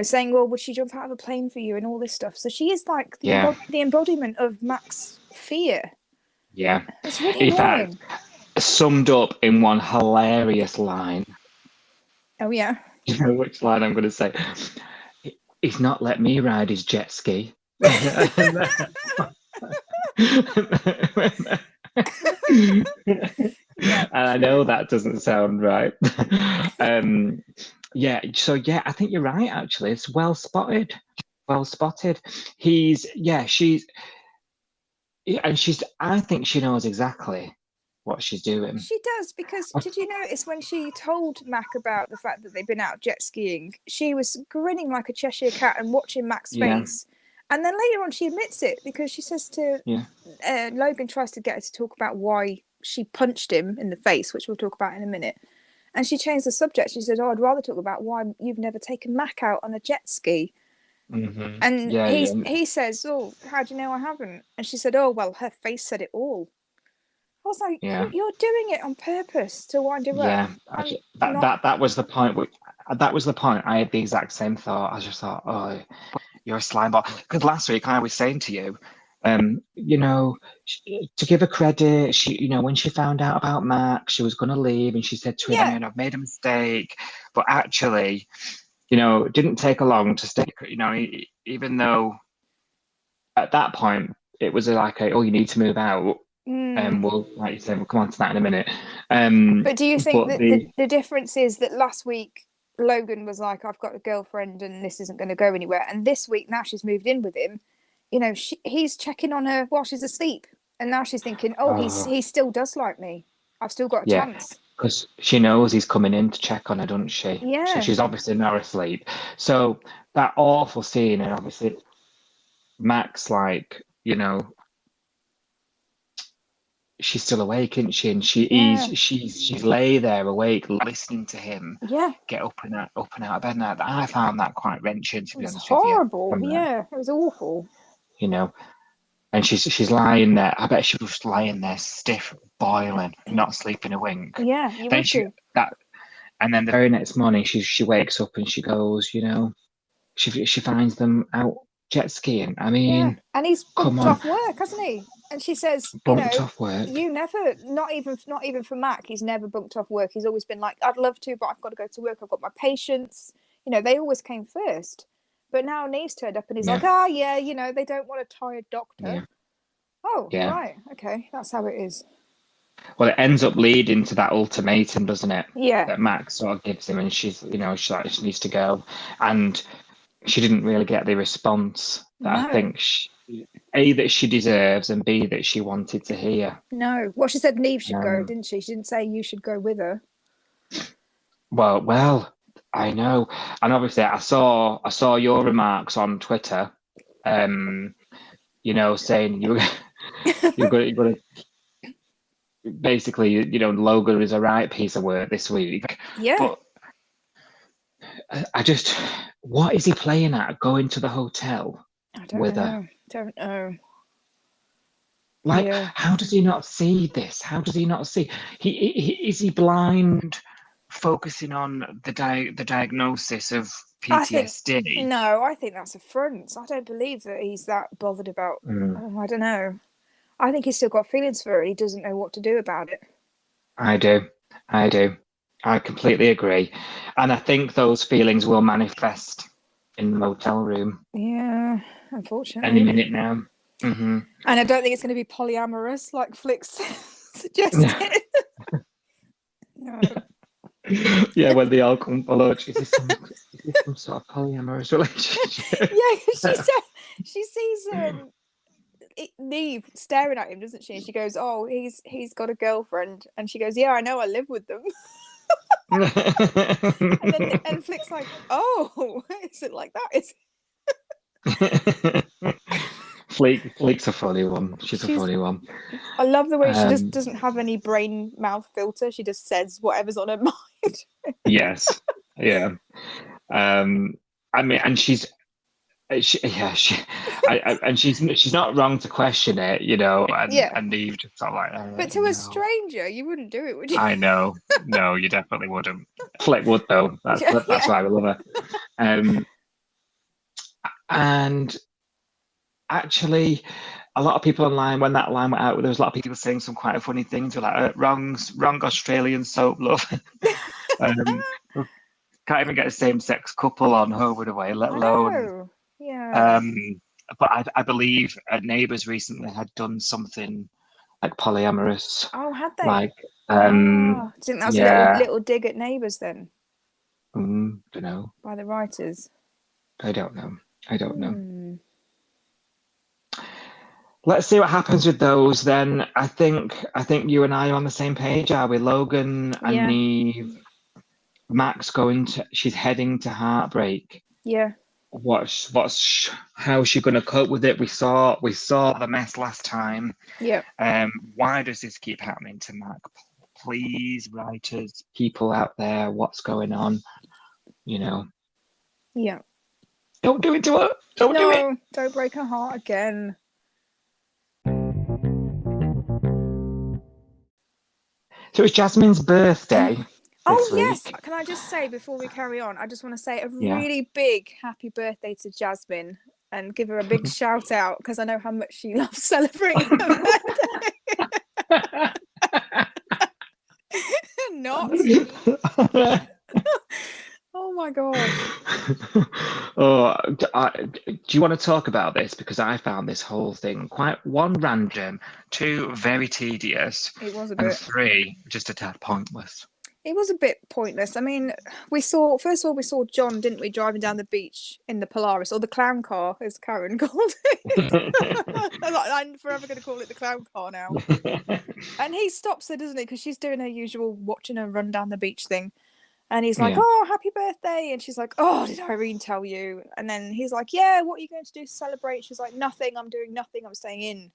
saying, "Well, would she jump out of a plane for you?" and all this stuff. So she is like the embodiment of Mac's fear. Yeah, it's really annoying. Summed up in one hilarious line. Oh yeah. You know which line I'm going to say? He's not let me ride his jet ski. And I know that doesn't sound right. I think you're right, actually. It's well spotted. I think she knows exactly what she's doing. She does, because did you notice when she told Mac about the fact that they've been out jet skiing, she was grinning like a Cheshire cat and watching Mac's face. And then later on she admits it, because she says to Logan, tries to get her to talk about why she punched him in the face, which we'll talk about in a minute. And she changed the subject. She said, "Oh, I'd rather talk about why you've never taken Mac out on a jet ski." Mm-hmm. And he says, "Oh, how do you know I haven't?" And she said, "Oh, well, her face said it all." I was like, "You're doing it on purpose to wind her up." That was the point. That was the point. I had the exact same thought. I just thought, "Oh, you're a slime ball." Because last week I was saying to you, to give her credit, she, when she found out about Mac, she was going to leave, and she said to him, "I've made a mistake," but actually, it didn't take her long to stick. Even though at that point it was like, "Oh, you need to move out." And we'll, like you said, we'll come on to that in a minute. But do you think that the difference is that last week Logan was like, "I've got a girlfriend and this isn't going to go anywhere," and this week, now she's moved in with him, he's checking on her while she's asleep, and now she's thinking, he still does like me. I've still got a chance. Because she knows he's coming in to check on her, doesn't she? Yeah. So she's obviously not asleep. So that awful scene, and obviously Mac's like, she's still awake, isn't she? And she's lay there awake, listening to him get up and out of bed. Now I found that quite wrenching, to be honest with you. Horrible. Yeah, it was awful. And she's lying there. I bet she was lying there stiff, boiling, not sleeping a wink. Yeah, you would do. And then the very next morning, she wakes up and she goes, she finds them out jet skiing. I mean, and he's bumped off work, hasn't he? And she says, bumped off work. You never, not even for Mac, he's never bumped off work. He's always been like, "I'd love to, but I've got to go to work. I've got my patients." They always came first. But now Neve's turned up and he's like, they don't want a tired doctor. Yeah. Oh, right. Okay. That's how it is. Well, it ends up leading to that ultimatum, doesn't it? Yeah. That Max sort of gives him, and she's, she's like, she needs to go. And she didn't really get the response that I think A, that she deserves, and B, that she wanted to hear. No. Well, she said Neve should go, didn't she? She didn't say you should go with her. Well, I know. And obviously I saw your remarks on Twitter, saying you You've got to basically, Logan is a right piece of work this week. Yeah. But I just, what is he playing at? Going to the hotel I don't with know. her? Don't know. Like, Yeah. how does he not see this? How does he not see? Is he blind, focusing on the diagnosis of I think PTSD? no. I think that's a front. I don't believe that he's that bothered about. I don't know. I think he's still got feelings for her. He doesn't know what to do about it. I do. I completely agree. And I think those feelings will manifest in the motel room Yeah, any unfortunately. minute now. Mm-hmm. And I don't think it's going to be polyamorous like Flick's suggested. No. Yeah, when they all come for lunch, is this some sort of polyamorous relationship? Yeah, she sees Neve staring at him, doesn't she? And she goes, "Oh, he's got a girlfriend," and she goes, "Yeah, I know, I live with them." and Flick's like, "Oh, is it like that? Is Fleek's a funny one. She's a funny one. I love the way she just doesn't have any brain mouth filter. She just says whatever's on her mind. Yes. Yeah. I mean, and she's not wrong to question it, and Eve just sort of like, But to a stranger, you wouldn't do it, would you? I know. No, you definitely wouldn't. Flick would though. That's why we love her. And actually, a lot of people online, when that line went out, there was a lot of people saying some quite funny things. Were like, wrong Australian soap, love. Can't even get a same-sex couple on Home and Away, let alone. Yeah. But I believe Neighbours recently had done something like polyamorous. Oh, had they? Like, I think that was a little dig at Neighbours then. Don't know. By the writers. I don't know. Let's see what happens with those then. I think you and I are on the same page, are we? Logan and Neve. Max she's heading to heartbreak. Yeah. How's she gonna cope with it? We saw the mess last time. Yeah. Why does this keep happening to Mac? Please, writers, people out there, what's going on? Yeah. Don't do it to her. Don't do it. Don't break her heart again. So it's Jasmine's birthday. Oh, yes. Can I just say, before we carry on, I just want to say a really big happy birthday to Jasmine and give her a big shout out because I know how much she loves celebrating her birthday. Not. Oh, my God. Do you want to talk about this? Because I found this whole thing quite, one, random, two, very tedious. It was a bit. And three, just a tad pointless. It was a bit pointless. I mean, first of all, we saw John, didn't we, driving down the beach in the Polaris, or the clown car, as Karen called it. I'm forever going to call it the clown car now. And he stops her, doesn't he? Because she's doing her usual watching her run down the beach thing. And he's like, "Oh, happy birthday." And she's like, "Oh, did Irene tell you?" And then he's like, "Yeah, what are you going to do to celebrate?" She's like, "Nothing, I'm doing nothing, I'm staying in."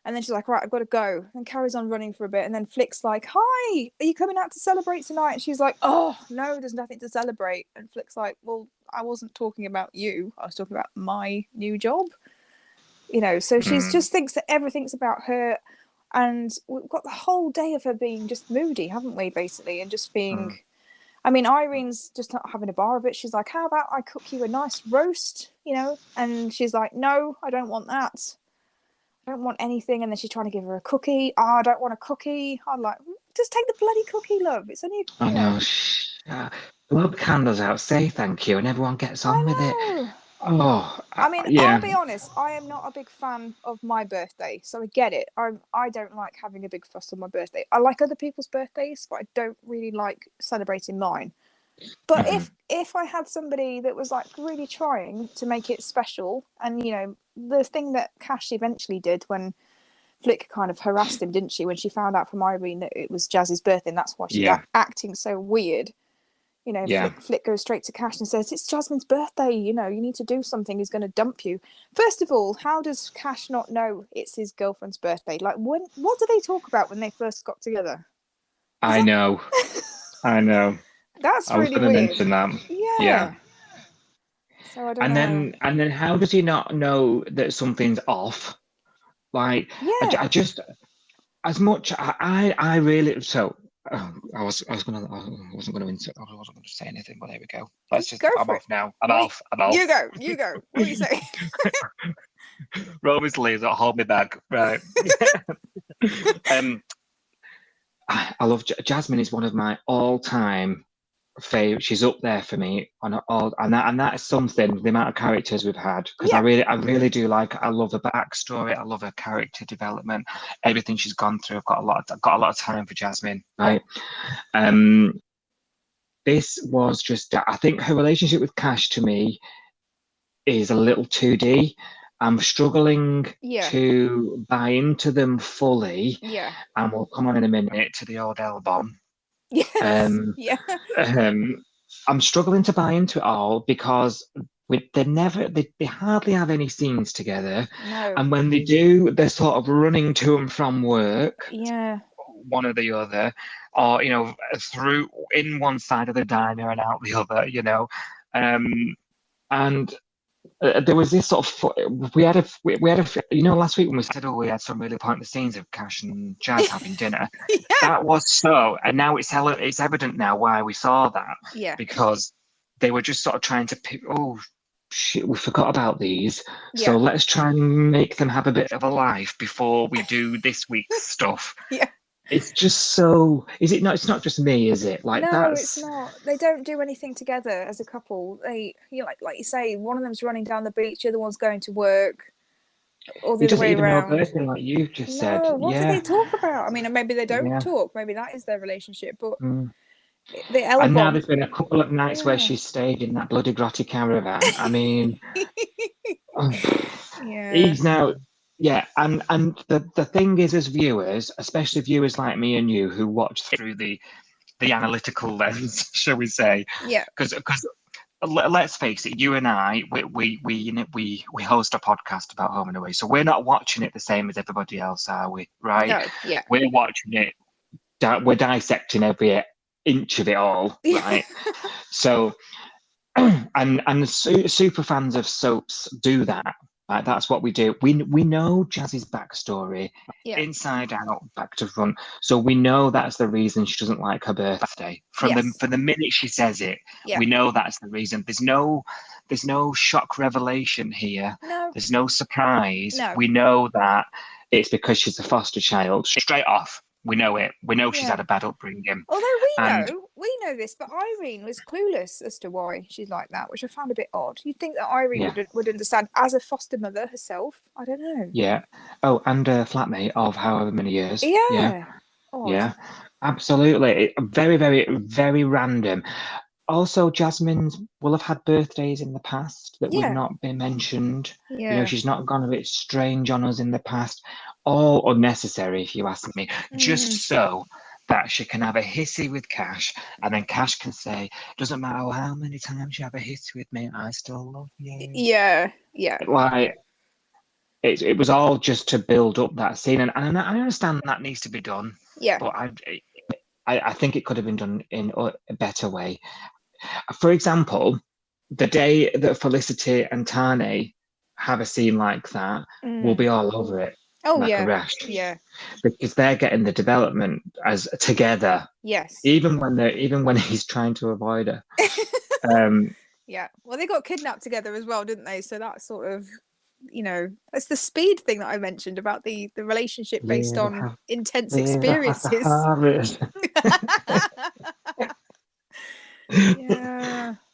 And then she's like, "Right, I've got to go." And carries on running for a bit. And then Flick's like, "Hi, are you coming out to celebrate tonight?" And she's like, "Oh, no, there's nothing to celebrate." And Flick's like, "Well, I wasn't talking about you. I was talking about my new job." So she just thinks that everything's about her. And we've got the whole day of her being just moody, haven't we, basically? And just being... I mean, Irene's just not having a bar of it. She's like, "How about I cook you a nice roast?" And she's like, "No, I don't want that. I don't want anything." And then she's trying to give her a cookie. "Oh, I don't want a cookie." I'm like, just take the bloody cookie, love. It's only... I know. Blow the candles out, say thank you, and everyone gets on with it. Oh, I mean, I'll be honest, I am not a big fan of my birthday, so I get it. I don't like having a big fuss on my birthday. I like other people's birthdays, but I don't really like celebrating mine. But if I had somebody that was like really trying to make it special, and the thing that Cash eventually did when Flick kind of harassed him, didn't she, when she found out from Irene that it was Jazz's birthday, and that's why she was acting so weird. You know, Yeah. Flick goes straight to Cash and says, "It's Jasmine's birthday. You know, you need to do something. He's going to dump you." First of all, how does Cash not know it's his girlfriend's birthday? Like, what do they talk about when they first got together? I know. That's I was really going to weird. mention that. Yeah. So I don't know. And then how does he not know that something's off? Like, Yeah. I just, as much, I really, so I wasn't going to say anything, but there we go. Go I'm for off it. now. I'm off. You go. What are you saying? Roman sleeves that hold me back. Right. I love Jasmine is one of my all-time favorite. She's up there for me on all, and that is something. The amount of characters we've had, because I really do like. I love her backstory. I love her character development. Everything she's gone through. I've got a lot of time for Jasmine. Right. This was just. I think her relationship with Cash to me is a little 2D. I'm struggling to buy into them fully. Yeah. And we'll come on in a minute to the old L-bomb. Yes. I'm struggling to buy into it all because they hardly have any scenes together. No. And when they do, they're sort of running to and from work. Yeah. One or the other, or through in one side of the diner and out the other. And there was this sort of we had a last week when we said we had some really pointless scenes of Cash and Jazz having dinner. That was so, and now it's evident now why we saw that, because they were just sort of trying to pick, oh shit, we forgot about these, so let's try and make them have a bit of a life before we do this week's stuff. It's just so. Is it not? It's not just me, is it? Like no, it's not. They don't do anything together as a couple. They, like you say, one of them's running down the beach, the other one's going to work, or the other way around. Like you just said. What do they talk about? I mean, maybe they don't talk. Maybe that is their relationship. But the L-bomb. And now there's been a couple of nights where she's stayed in that bloody grotty caravan. I mean, he's now. Yeah, and the thing is, as viewers, especially viewers like me and you who watch through the analytical lens, shall we say? Yeah. Because let's face it, you and I, we host a podcast about Home and Away, so we're not watching it the same as everybody else, are we? Right? No. Yeah. We're watching it. We're dissecting every inch of it all, right? So, and super fans of soaps do that. That's what we do. We know Jazz's backstory inside out, back to front. So we know that's the reason she doesn't like her birthday. For the minute she says it, we know that's the reason. There's no shock revelation here. No. There's no surprise. No. We know that it's because she's a foster child. Straight off. We know it. We know she's had a bad upbringing. Although we know this, but Irene was clueless as to why she's like that, which I found a bit odd. You'd think that Irene would understand as a foster mother herself. I don't know. Yeah. Oh, and a flatmate of however many years. Yeah. Odd. Yeah. Absolutely. Very, very, very random. Also, Jasmine will have had birthdays in the past that would not be mentioned. Yeah. She's not gone a bit strange on us in the past. All unnecessary, if you ask me. Just so that she can have a hissy with Cash, and then Cash can say, "Doesn't matter how many times you have a hissy with me, I still love you." Yeah. Like it was all just to build up that scene, and I understand that needs to be done. Yeah. But I think it could have been done in a better way. For example, the day that Felicity and Tane have a scene like that, we'll be all over it. Oh, like a rash. Yeah. Because they're getting the development as together. Yes. Even when he's trying to avoid her. Yeah. Well, they got kidnapped together as well, didn't they? So that's sort of, it's the speed thing that I mentioned about the relationship based on intense experiences.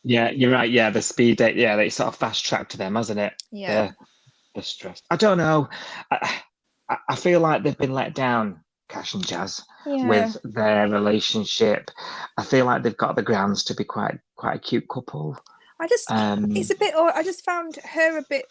Yeah, you're right. Yeah, the speed date. Yeah, they sort of fast tracked them, hasn't it? Yeah. The stress. I don't know. I feel like they've been let down, Cash and Jazz, with their relationship. I feel like they've got the grounds to be quite a cute couple. It's a bit odd. I just found her a bit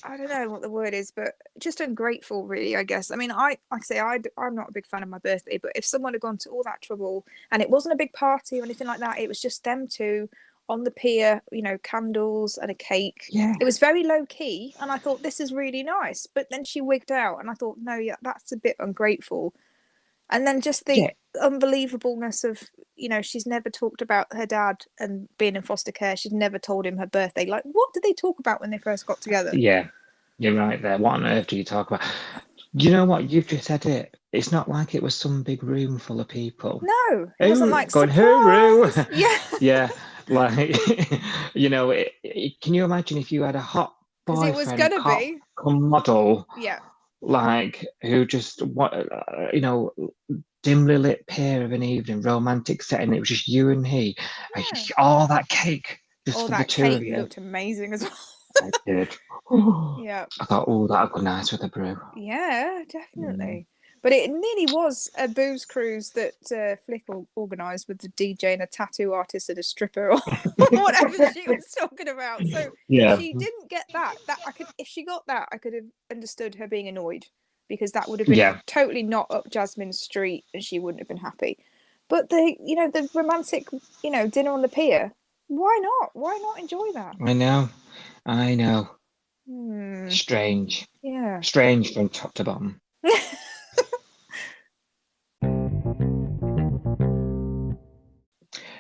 I don't know what the word is, but just ungrateful, really, I guess. I mean, like I say, I'm not a big fan of my birthday, but if someone had gone to all that trouble and it wasn't a big party or anything like that, it was just them two on the pier, candles and a cake. Yeah. It was very low key, and I thought, this is really nice. But then she wigged out, and I thought, no, yeah, that's a bit ungrateful. And then just the unbelievableness of, she's never talked about her dad and being in foster care. She's never told him her birthday. Like, what did they talk about when they first got together? Yeah, you're right there. What on earth do you talk about? You know what? You've just said it. It's not like it was some big room full of people. No, it wasn't like going surprise. hooroo. Yeah. Yeah, like can you imagine if you had a hot Because it was boyfriend, gonna be. model, Yeah. like who just dimly lit pier of an evening, romantic setting. It was just you and he. Yeah. All that cake just Oh, for the that two of cake you. looked amazing as well. I did. Yeah. I thought, oh, that'd go nice with a brew. Yeah, definitely. But it nearly was a booze cruise that Flick organised with the DJ and a tattoo artist and a stripper or whatever she was talking about. So Yeah. she didn't get that. If she got that, I could have understood her being annoyed, because that would have been totally not up Jasmine's street and she wouldn't have been happy. But the romantic, dinner on the pier, why not? Why not enjoy that? I know. Strange. Yeah. Strange from top to bottom.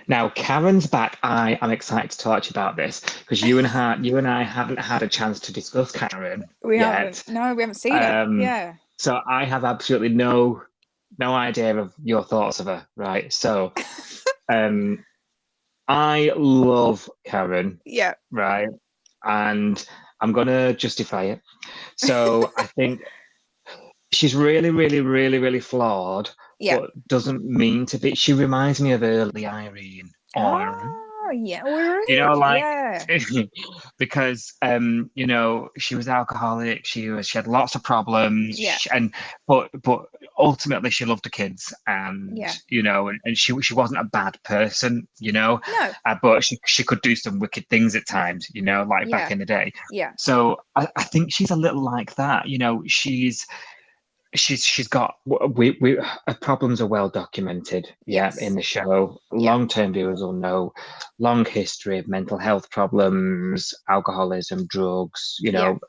Now, Karen's back. I am excited to talk to you about this because you and I haven't had a chance to discuss Karen yet. No, we haven't seen her. Yeah. So I have absolutely no idea of your thoughts of her, right? So, I love Karen. Yeah. Right, and I'm gonna justify it. So I think she's really, really, really, really flawed. Yeah. But doesn't mean to be. She reminds me of early Irene. Oh, yeah. Because she was alcoholic. She had lots of problems. Yeah. But ultimately she loved the kids, and and she wasn't a bad person. No. But she could do some wicked things at times. Back in the day. Yeah. So I think she's a little like that. She's got her problems are well documented. Yes. In the show. Long-term viewers will know. Long history of mental health problems, alcoholism, drugs,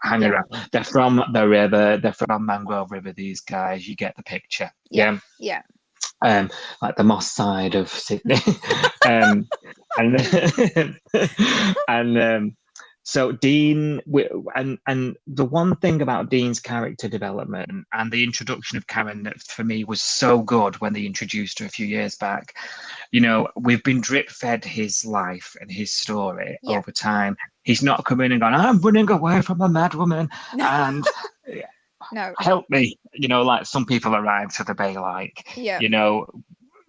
hanging around. They're from the river, they're from Mangrove River, these guys. You get the picture. Yeah. Like the Moss side of Sydney. So Dean, and the one thing about Dean's character development and the introduction of Karen that for me was so good when they introduced her a few years back. We've been drip fed his life and his story over time. He's not come in and gone, I'm running away from a mad woman and no, help me. Like some people arrive to the bay like,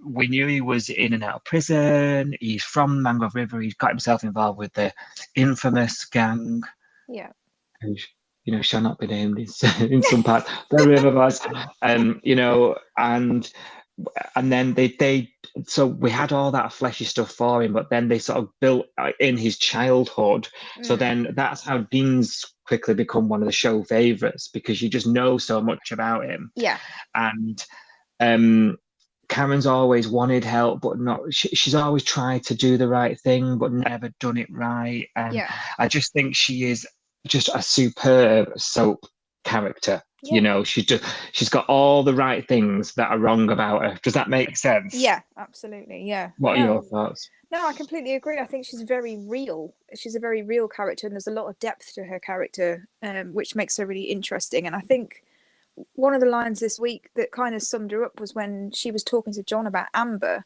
we knew he was in and out of prison. He's from Mangrove River. He's got himself involved with the infamous gang. Yeah. Who, shall not be named in some part. The River Boys. And then they so we had all that fleshy stuff for him, but then they sort of built in his childhood. So then that's how Dean's quickly become one of the show favourites, because you just know so much about him. Yeah. And Karen's always wanted help, but not. She's always tried to do the right thing, but never done it right. And I just think she is just a superb soap character. She's got all the right things that are wrong about her. Does that make sense? Yeah, absolutely. Yeah. What are your thoughts? No, I completely agree. I think she's very real. She's a very real character, and there's a lot of depth to her character, which makes her really interesting. And I think one of the lines this week that kind of summed her up was when she was talking to John about Amber,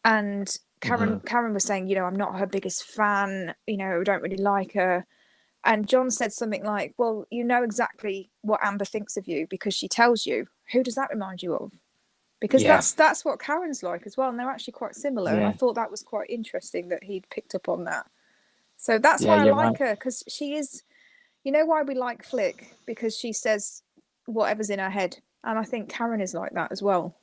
and Karen was saying, I'm not her biggest fan, I don't really like her. And John said something like, well, you know exactly what Amber thinks of you because she tells you. Who does that remind you of? Because that's what Karen's like as well, and they're actually quite similar. And I thought that was quite interesting that he'd picked up on that. So that's why I like her, because she is, why we like Flick, because she says whatever's in her head, and I think Karen is like that as well.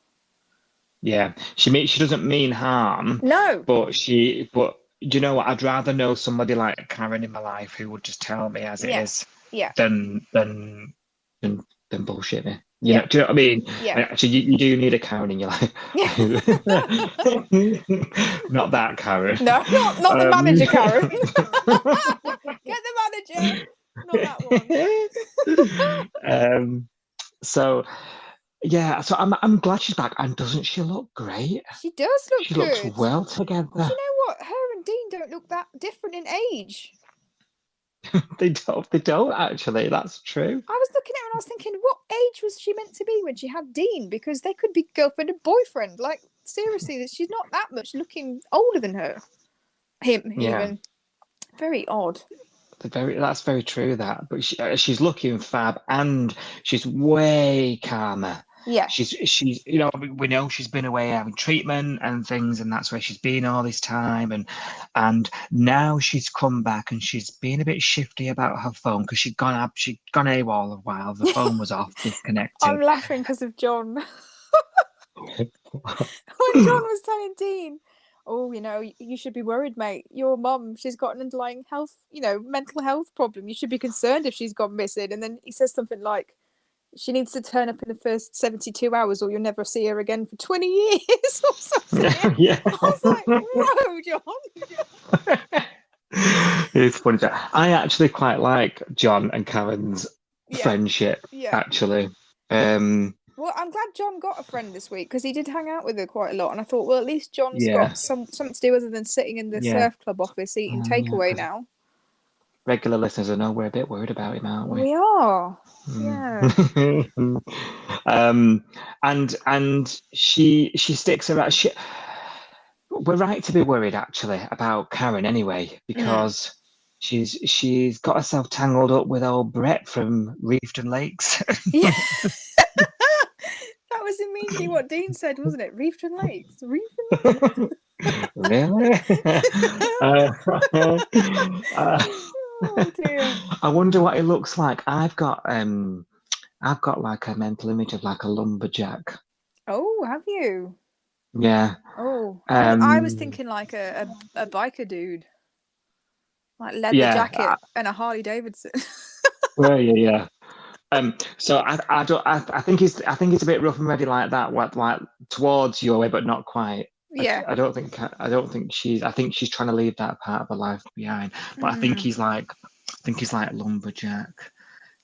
Yeah, she doesn't mean harm. No, but do you know what? I'd rather know somebody like Karen in my life who would just tell me as it is. Yeah. then bullshit me. You Yeah. know, do you know what I mean? Yeah. Actually, you do need a Karen in your life. Yeah. Not that Karen. No, not the manager, Karen. Um, Get the manager. Not that one. so yeah, so I'm glad she's back, and doesn't she look great? She does look She looks good. well Do together. you know what? Her and Dean don't look that different in age. They don't actually. That's true. I was looking at her and I was thinking, what age was she meant to be when she had Dean? Because they could be girlfriend and boyfriend. Like, seriously, that she's not that much looking older than her. Him, Yeah. even. Very odd. That's very true. That, but she's looking fab, and she's way calmer. Yeah. She's you know, we know she's been away having treatment and things, and that's where she's been all this time, and now she's come back and she's been a bit shifty about her phone because she'd gone AWOL a while. The phone was off, disconnected. I'm laughing because of John. When John was telling Dean, oh, you know, you should be worried, mate. Your mum, she's got an underlying health, you know, mental health problem. You should be concerned if she's gone missing. And then he says something like, she needs to turn up in the first 72 hours or you'll never see her again for 20 years or something. Yeah. I was like, whoa, John. It's funny. I actually quite like John and Karen's friendship, actually. Well, I'm glad John got a friend this week because he did hang out with her quite a lot. And I thought, well, at least John's got something to do other than sitting in the surf club office eating takeaway now. Regular listeners, I know we're a bit worried about him, aren't we? We are. Yeah. And she sticks around. We're right to be worried actually about Karen anyway, because she's got herself tangled up with old Brett from Reefton Lakes. Yeah. That was immediately what Dean said, wasn't it? Reefton Lakes. Reefton Lakes. Really? Oh dear. I wonder what it looks like. I've got like a mental image of like a lumberjack. Oh, have you? Yeah. Oh, I was thinking like a biker dude, like leather jacket and a Harley Davidson. Well, yeah. So I think it's a bit rough and ready like that, like towards your way, but not quite. Yeah. I don't think she's. I think she's trying to leave that part of her life behind. But I think he's like lumberjack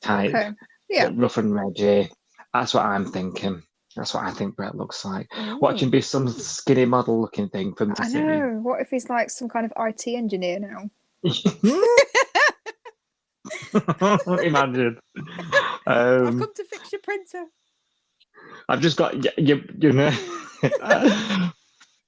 type. Okay. Yeah. Rough and ready. That's what I'm thinking. That's what I think Brett looks like. Ooh. Watch him be some skinny model looking thing from the city. I know. What if he's like some kind of IT engineer now? Imagine. I've come to fix your printer. I've just got you know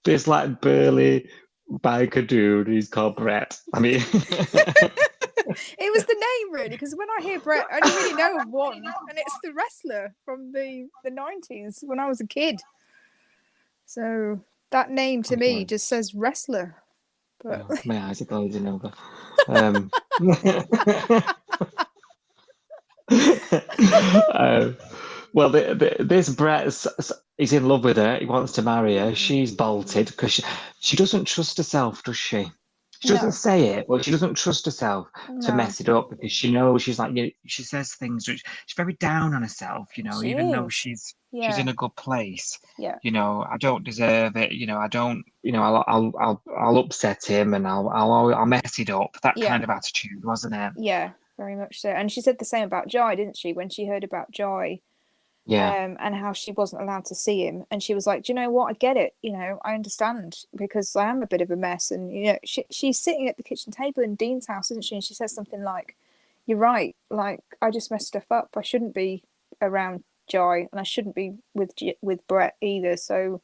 this like burly biker dude. He's called Brett. I mean, it was the name really, because when I hear Brett, I only really know of one, and it's the wrestler from the 90s when I was a kid. So that name to me just says wrestler. But my eyes are glazing over. Well, this Brett is in love with her. He wants to marry her. She's bolted because she doesn't trust herself, does she? She doesn't say it, but she doesn't trust herself to mess it up because she knows she says things which she's very down on herself, you know, even though she's in a good place. Yeah. You know, I don't deserve it. You know, I don't. You know, I'll upset him and I'll mess it up. That kind of attitude, wasn't it? Yeah, very much so. And she said the same about Jai, didn't she? When she heard about Jai. Yeah. And how she wasn't allowed to see him, and she was like, "Do you know what? I get it. You know, I understand because I am a bit of a mess." And you know, she's sitting at the kitchen table in Dean's house, isn't she? And she says something like, "You're right. Like I just messed stuff up. I shouldn't be around Jai, and I shouldn't be with Brett either." So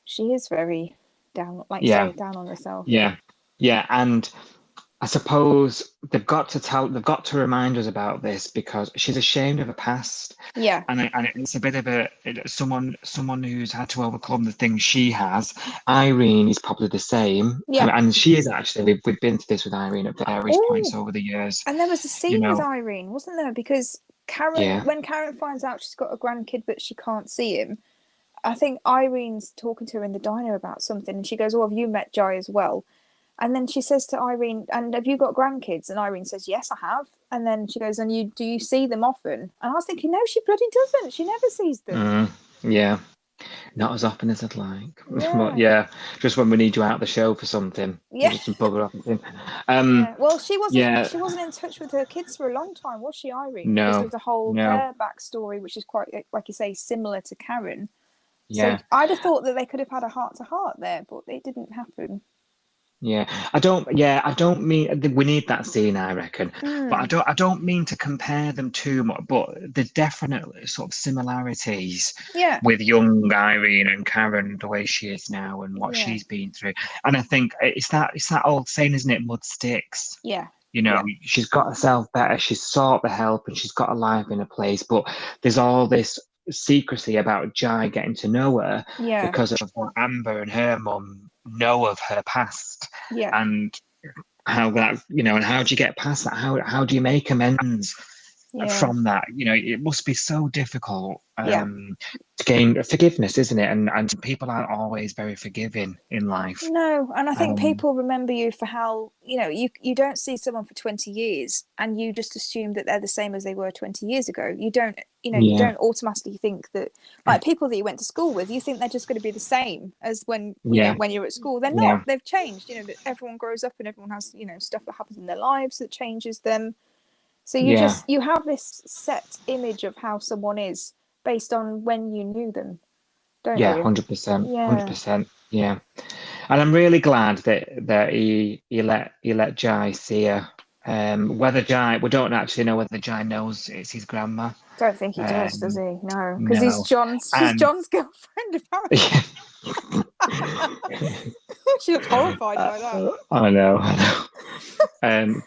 she is very down, down on herself. Yeah, and I suppose they've got to remind us about this because she's ashamed of her past. Yeah. And it's a bit of someone who's had to overcome the things she has. Irene is probably the same. Yeah. And she is actually, we've been to this with Irene at various points over the years. And there was a scene with Irene, wasn't there? Because when Karen finds out she's got a grandkid but she can't see him, I think Irene's talking to her in the diner about something and she goes, "Oh, have you met Jai as well?" And then she says to Irene, "And have you got grandkids?" And Irene says, "Yes, I have." And then she goes, "And do you see them often?" And I was thinking, no, she bloody doesn't. She never sees them. Yeah. Not as often as I'd like. Yeah. But yeah, just when we need you out of the show for something. Yeah. Just bugger off and thing. Yeah. Well, she wasn't. Yeah. She wasn't in touch with her kids for a long time, was she, Irene? No. Because there's a whole No. her backstory, which is quite, like you say, similar to Karen. Yeah. So I'd have thought that they could have had a heart-to-heart there, but it didn't happen. Yeah, I don't mean we need that scene, I reckon, but I don't mean to compare them too much, but there's definitely sort of similarities with young Irene and Karen, the way she is now and what she's been through. And I think it's that old saying, isn't it? Mud sticks. Yeah. You know, she's got herself better, she's sought the help and she's got her life in a place, but there's all this secrecy about Jai getting to know her because of what Amber and her mum know of her past, and how that, you know, and how do you get past that? How do you make amends from that? You know, it must be so difficult to gain forgiveness, isn't it? And people aren't always very forgiving in life. No, and I think people remember you for how, you know, you don't see someone for 20 years and you just assume that they're the same as they were 20 years ago. You don't, you know, you don't automatically think that, like, people that you went to school with, you think they're just going to be the same as when you know, when you're at school. They're not. They've changed. You know, everyone grows up and everyone has, you know, stuff that happens in their lives that changes them. So you have this set image of how someone is based on when you knew them, don't you? 100%. 100%. Yeah. And I'm really glad that he let Jai see her. Whether Jai, we don't actually know whether Jai knows it's his grandma. Don't think he does he? No, because he's John's girlfriend, apparently. She looked horrified by that. I know.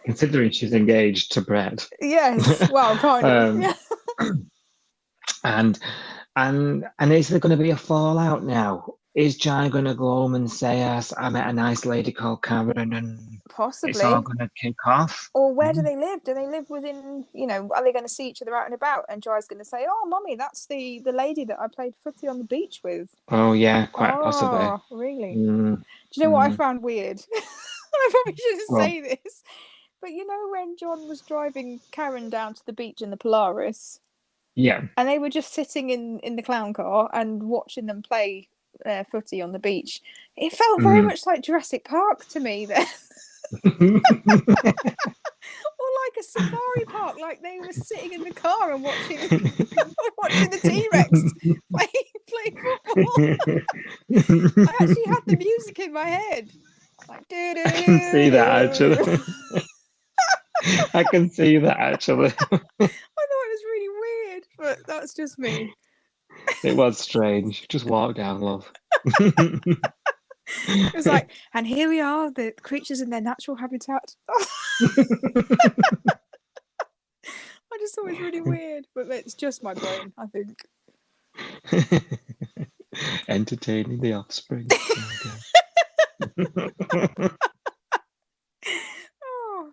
Considering she's engaged to Brett. Yes, well, kind of. And is there going to be a fallout now? Is Jai going to go home and say, "Yes, I met a nice lady called Karen," and possibly it's all going to kick off? Or where do they live? Do they live within, you know, are they going to see each other out and about? And Jai's going to say, "Oh, Mummy, that's the lady that I played footy on the beach with." Oh, yeah, quite possibly. Oh, really? Do you know what I found weird? I probably shouldn't say this. But you know when John was driving Karen down to the beach in the Polaris? Yeah. And they were just sitting in the clown car and watching them play footy on the beach. It felt very much like Jurassic Park to me then. Or like a safari park, like they were sitting in the car and watching the T-Rex play football. I actually had the music in my head. Like, I can see that actually. I can see that actually. I thought it was really weird, but that's just me. It was strange. Just walk down, love. It was like, and here we are, the creatures in their natural habitat. I just thought it was really weird, but it's just my brain, I think. Entertaining the offspring. Oh.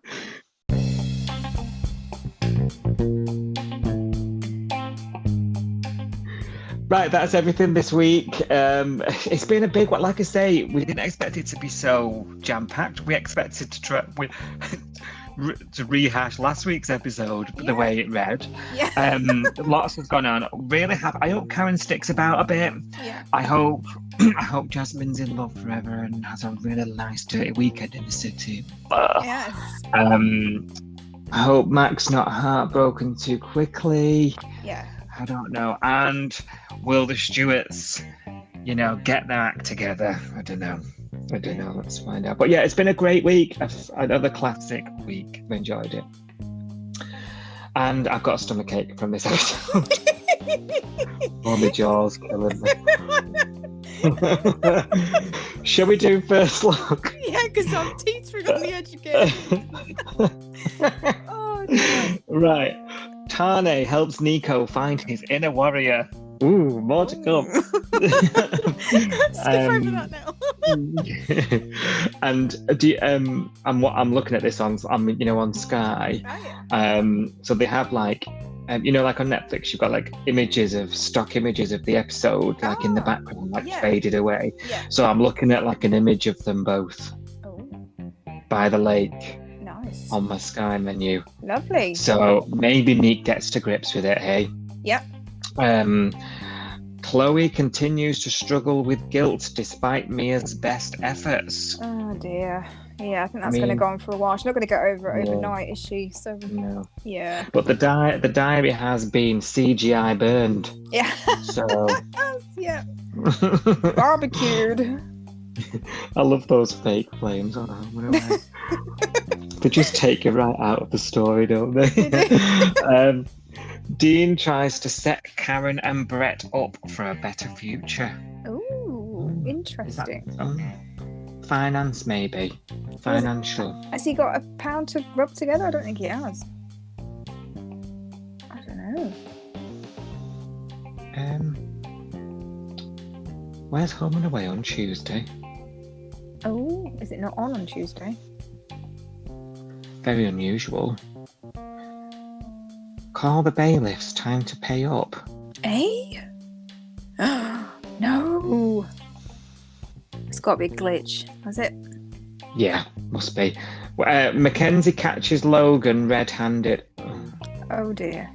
Right, that's everything this week. It's been a big one. Like I say, we didn't expect it to be so jam-packed. We expected to rehash last week's episode the way it read. Yeah. Lots has gone on. I hope Karen sticks about a bit. Yeah. I hope Jasmine's in love forever and has a really nice dirty weekend in the city. Yes. I hope Mac's not heartbroken too quickly. Yeah. I don't know. And will the Stewarts, you know, get their act together? I don't know. Let's find out. But yeah, it's been a great week. Another classic week. I've enjoyed it. And I've got a stomachache from this episode. All my jaws killing me. Shall we do first look? Yeah, because I'm teetering on the edge again. Oh, no. Right. Tane helps Nico find his inner warrior. Ooh, more to come. Skip over that now. And I'm looking at this on Sky. Oh, yeah. So they have like you know, like on Netflix, you've got like stock images of the episode, like in the background, like faded away. Yeah. So I'm looking at like an image of them both. Oh. by the lake Nice. on my Sky menu. Lovely. So maybe Nick gets to grips with it, hey? Yep. Chloe continues to struggle with guilt despite Mia's best efforts. Oh dear. Yeah, I think that's I going to mean, go on for a while. She's not going to get over it yeah. overnight, is she? So No. yeah. But the diary has been CGI burned. Yeah. So yeah. Barbecued. I love those fake flames on home. They just take you right out of the story, don't they? Dean tries to set Karen and Brett up for a better future. Ooh, interesting. Is that, finance, maybe. Financial. Has he got a pound to rub together? I don't think he has. I don't know. Where's Home and Away on Tuesday? Oh, is it not on Tuesday? Very unusual. Call the bailiffs, time to pay up. Eh? No. It's got to be a glitch, has it? Yeah, must be. Mackenzie catches Logan red-handed. Oh dear.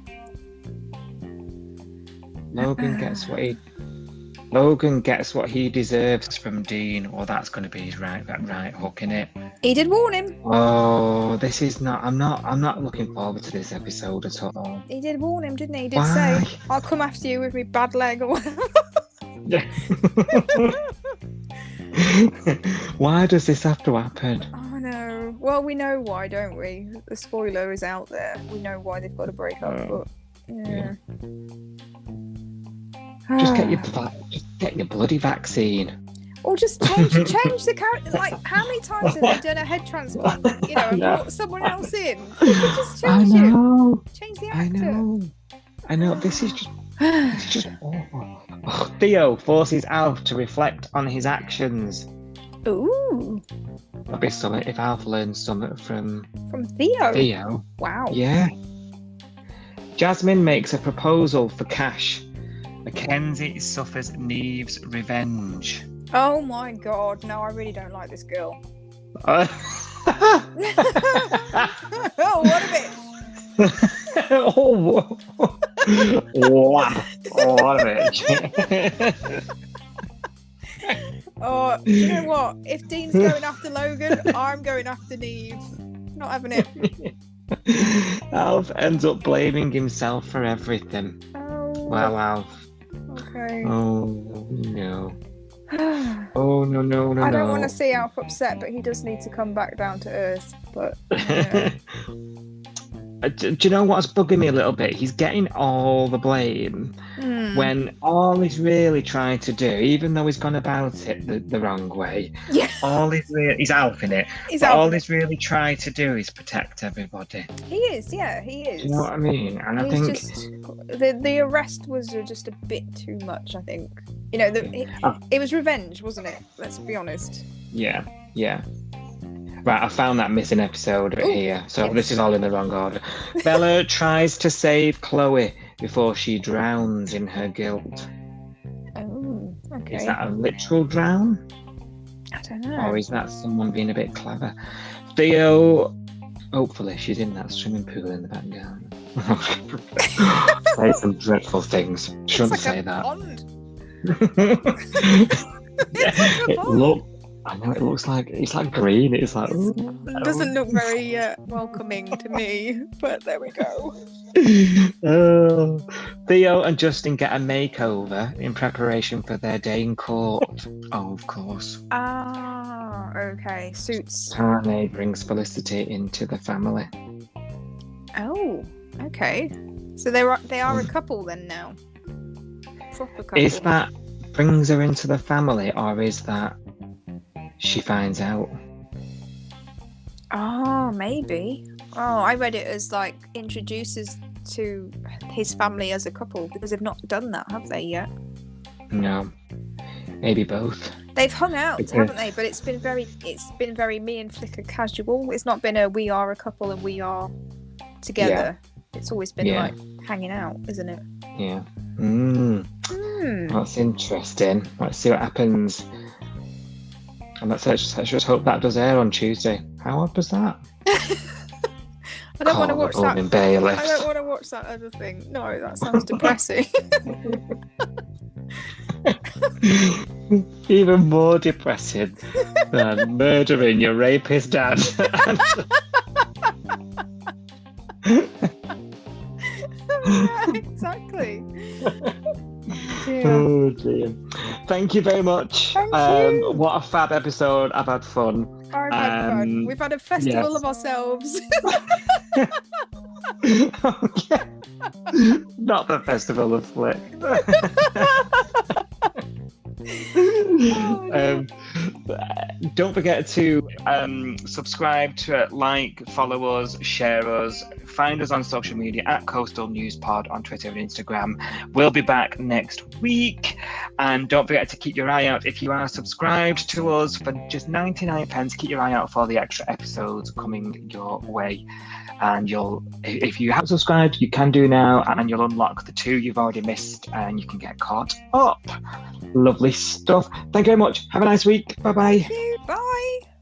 Logan gets what he deserves from Dean. Well, that's going to be his right hook, innit? He did warn him. Oh, this is not. I'm not looking forward to this episode at all. He did warn him, didn't he? He did Why? say, "I'll come after you with my bad leg," or whatever. Yeah. Why does this have to happen? Oh no. Well, we know why, don't we? The spoiler is out there. We know why they've got to break up, but yeah. Just get your bloody vaccine. Or just change the character. Like, how many times have they done a head transplant? You know, and brought someone else in. You could just change change the actor. I know. This is just awful. Oh, Theo forces Alf to reflect on his actions. Ooh. That'd be something if Alf learns something from Theo. Theo. Wow. Yeah. Jasmine makes a proposal for cash. Mackenzie suffers Neve's revenge. Oh my god, no, I really don't like this girl. Oh, What a bitch. oh, what a bitch. Oh, you know what? If Dean's going after Logan, I'm going after Neve. Not having it. Alf ends up blaming himself for everything. Oh. Well, Alf. Okay. Oh, no. Oh, no. I don't want to see Alf upset, but he does need to come back down to earth. But yeah. Do you know what's bugging me a little bit? He's getting all the blame when all he's really trying to do, even though he's gone about it the wrong way, Yeah. he's Alf in it. All he's really trying to do is protect everybody. He is, yeah, he is. Do you know what I mean? And I think the arrest was just a bit too much, I think. You know, it was revenge, wasn't it? Let's be honest. Yeah. Right, I found that missing episode here, so yes. This is all in the wrong order. Bella tries to save Chloe before she drowns in her guilt. Oh, okay. Is that a literal drown? I don't know. Or is that someone being a bit clever? Theo, hopefully she's in that swimming pool in the back garden. Say some dreadful things. Shouldn't say that. Pond. I know it looks like it's like green. It's like It doesn't look very welcoming to me, but there we go. Theo and Justin get a makeover in preparation for their day in court. Oh, of course. Ah, okay. Suits. Tane brings Felicity into the family. Oh, okay. So they are a couple then now. Proper couple. Is that brings her into the family, or is that she finds out? Oh, maybe. Oh, I read it as like introduces to his family as a couple because they've not done that, have they yet? No, maybe both. They've hung out, haven't they? But it's been very me and Flicker casual. It's not been a we are a couple and we are together. Yeah. It's always been like hanging out, isn't it? Yeah. That's interesting. Let's see what happens. And let's just hope that does air on Tuesday. How odd was that? I don't want to watch that. Bailiffs. I don't want to watch that other thing. No, that sounds depressing. Even more depressing than murdering your rapist dad. Yeah, exactly. Dear. Oh dear. Thank you very much. Thank you. What a fab episode. I've had fun. I've had fun. We've had a festival of ourselves. Okay. Not the Festival of Flick. Don't forget to subscribe to like, follow us, share us, find us on social media at Coastal News Pod on Twitter and Instagram. We'll be back next week, and don't forget to keep your eye out if you are subscribed to us for just 99p. Keep your eye out for the extra episodes coming your way. And if you haven't subscribed, you can do now, and you'll unlock the 2 you've already missed, and you can get caught up. Lovely stuff. Thank you very much. Have a nice week. Bye-bye. Thank you. Bye.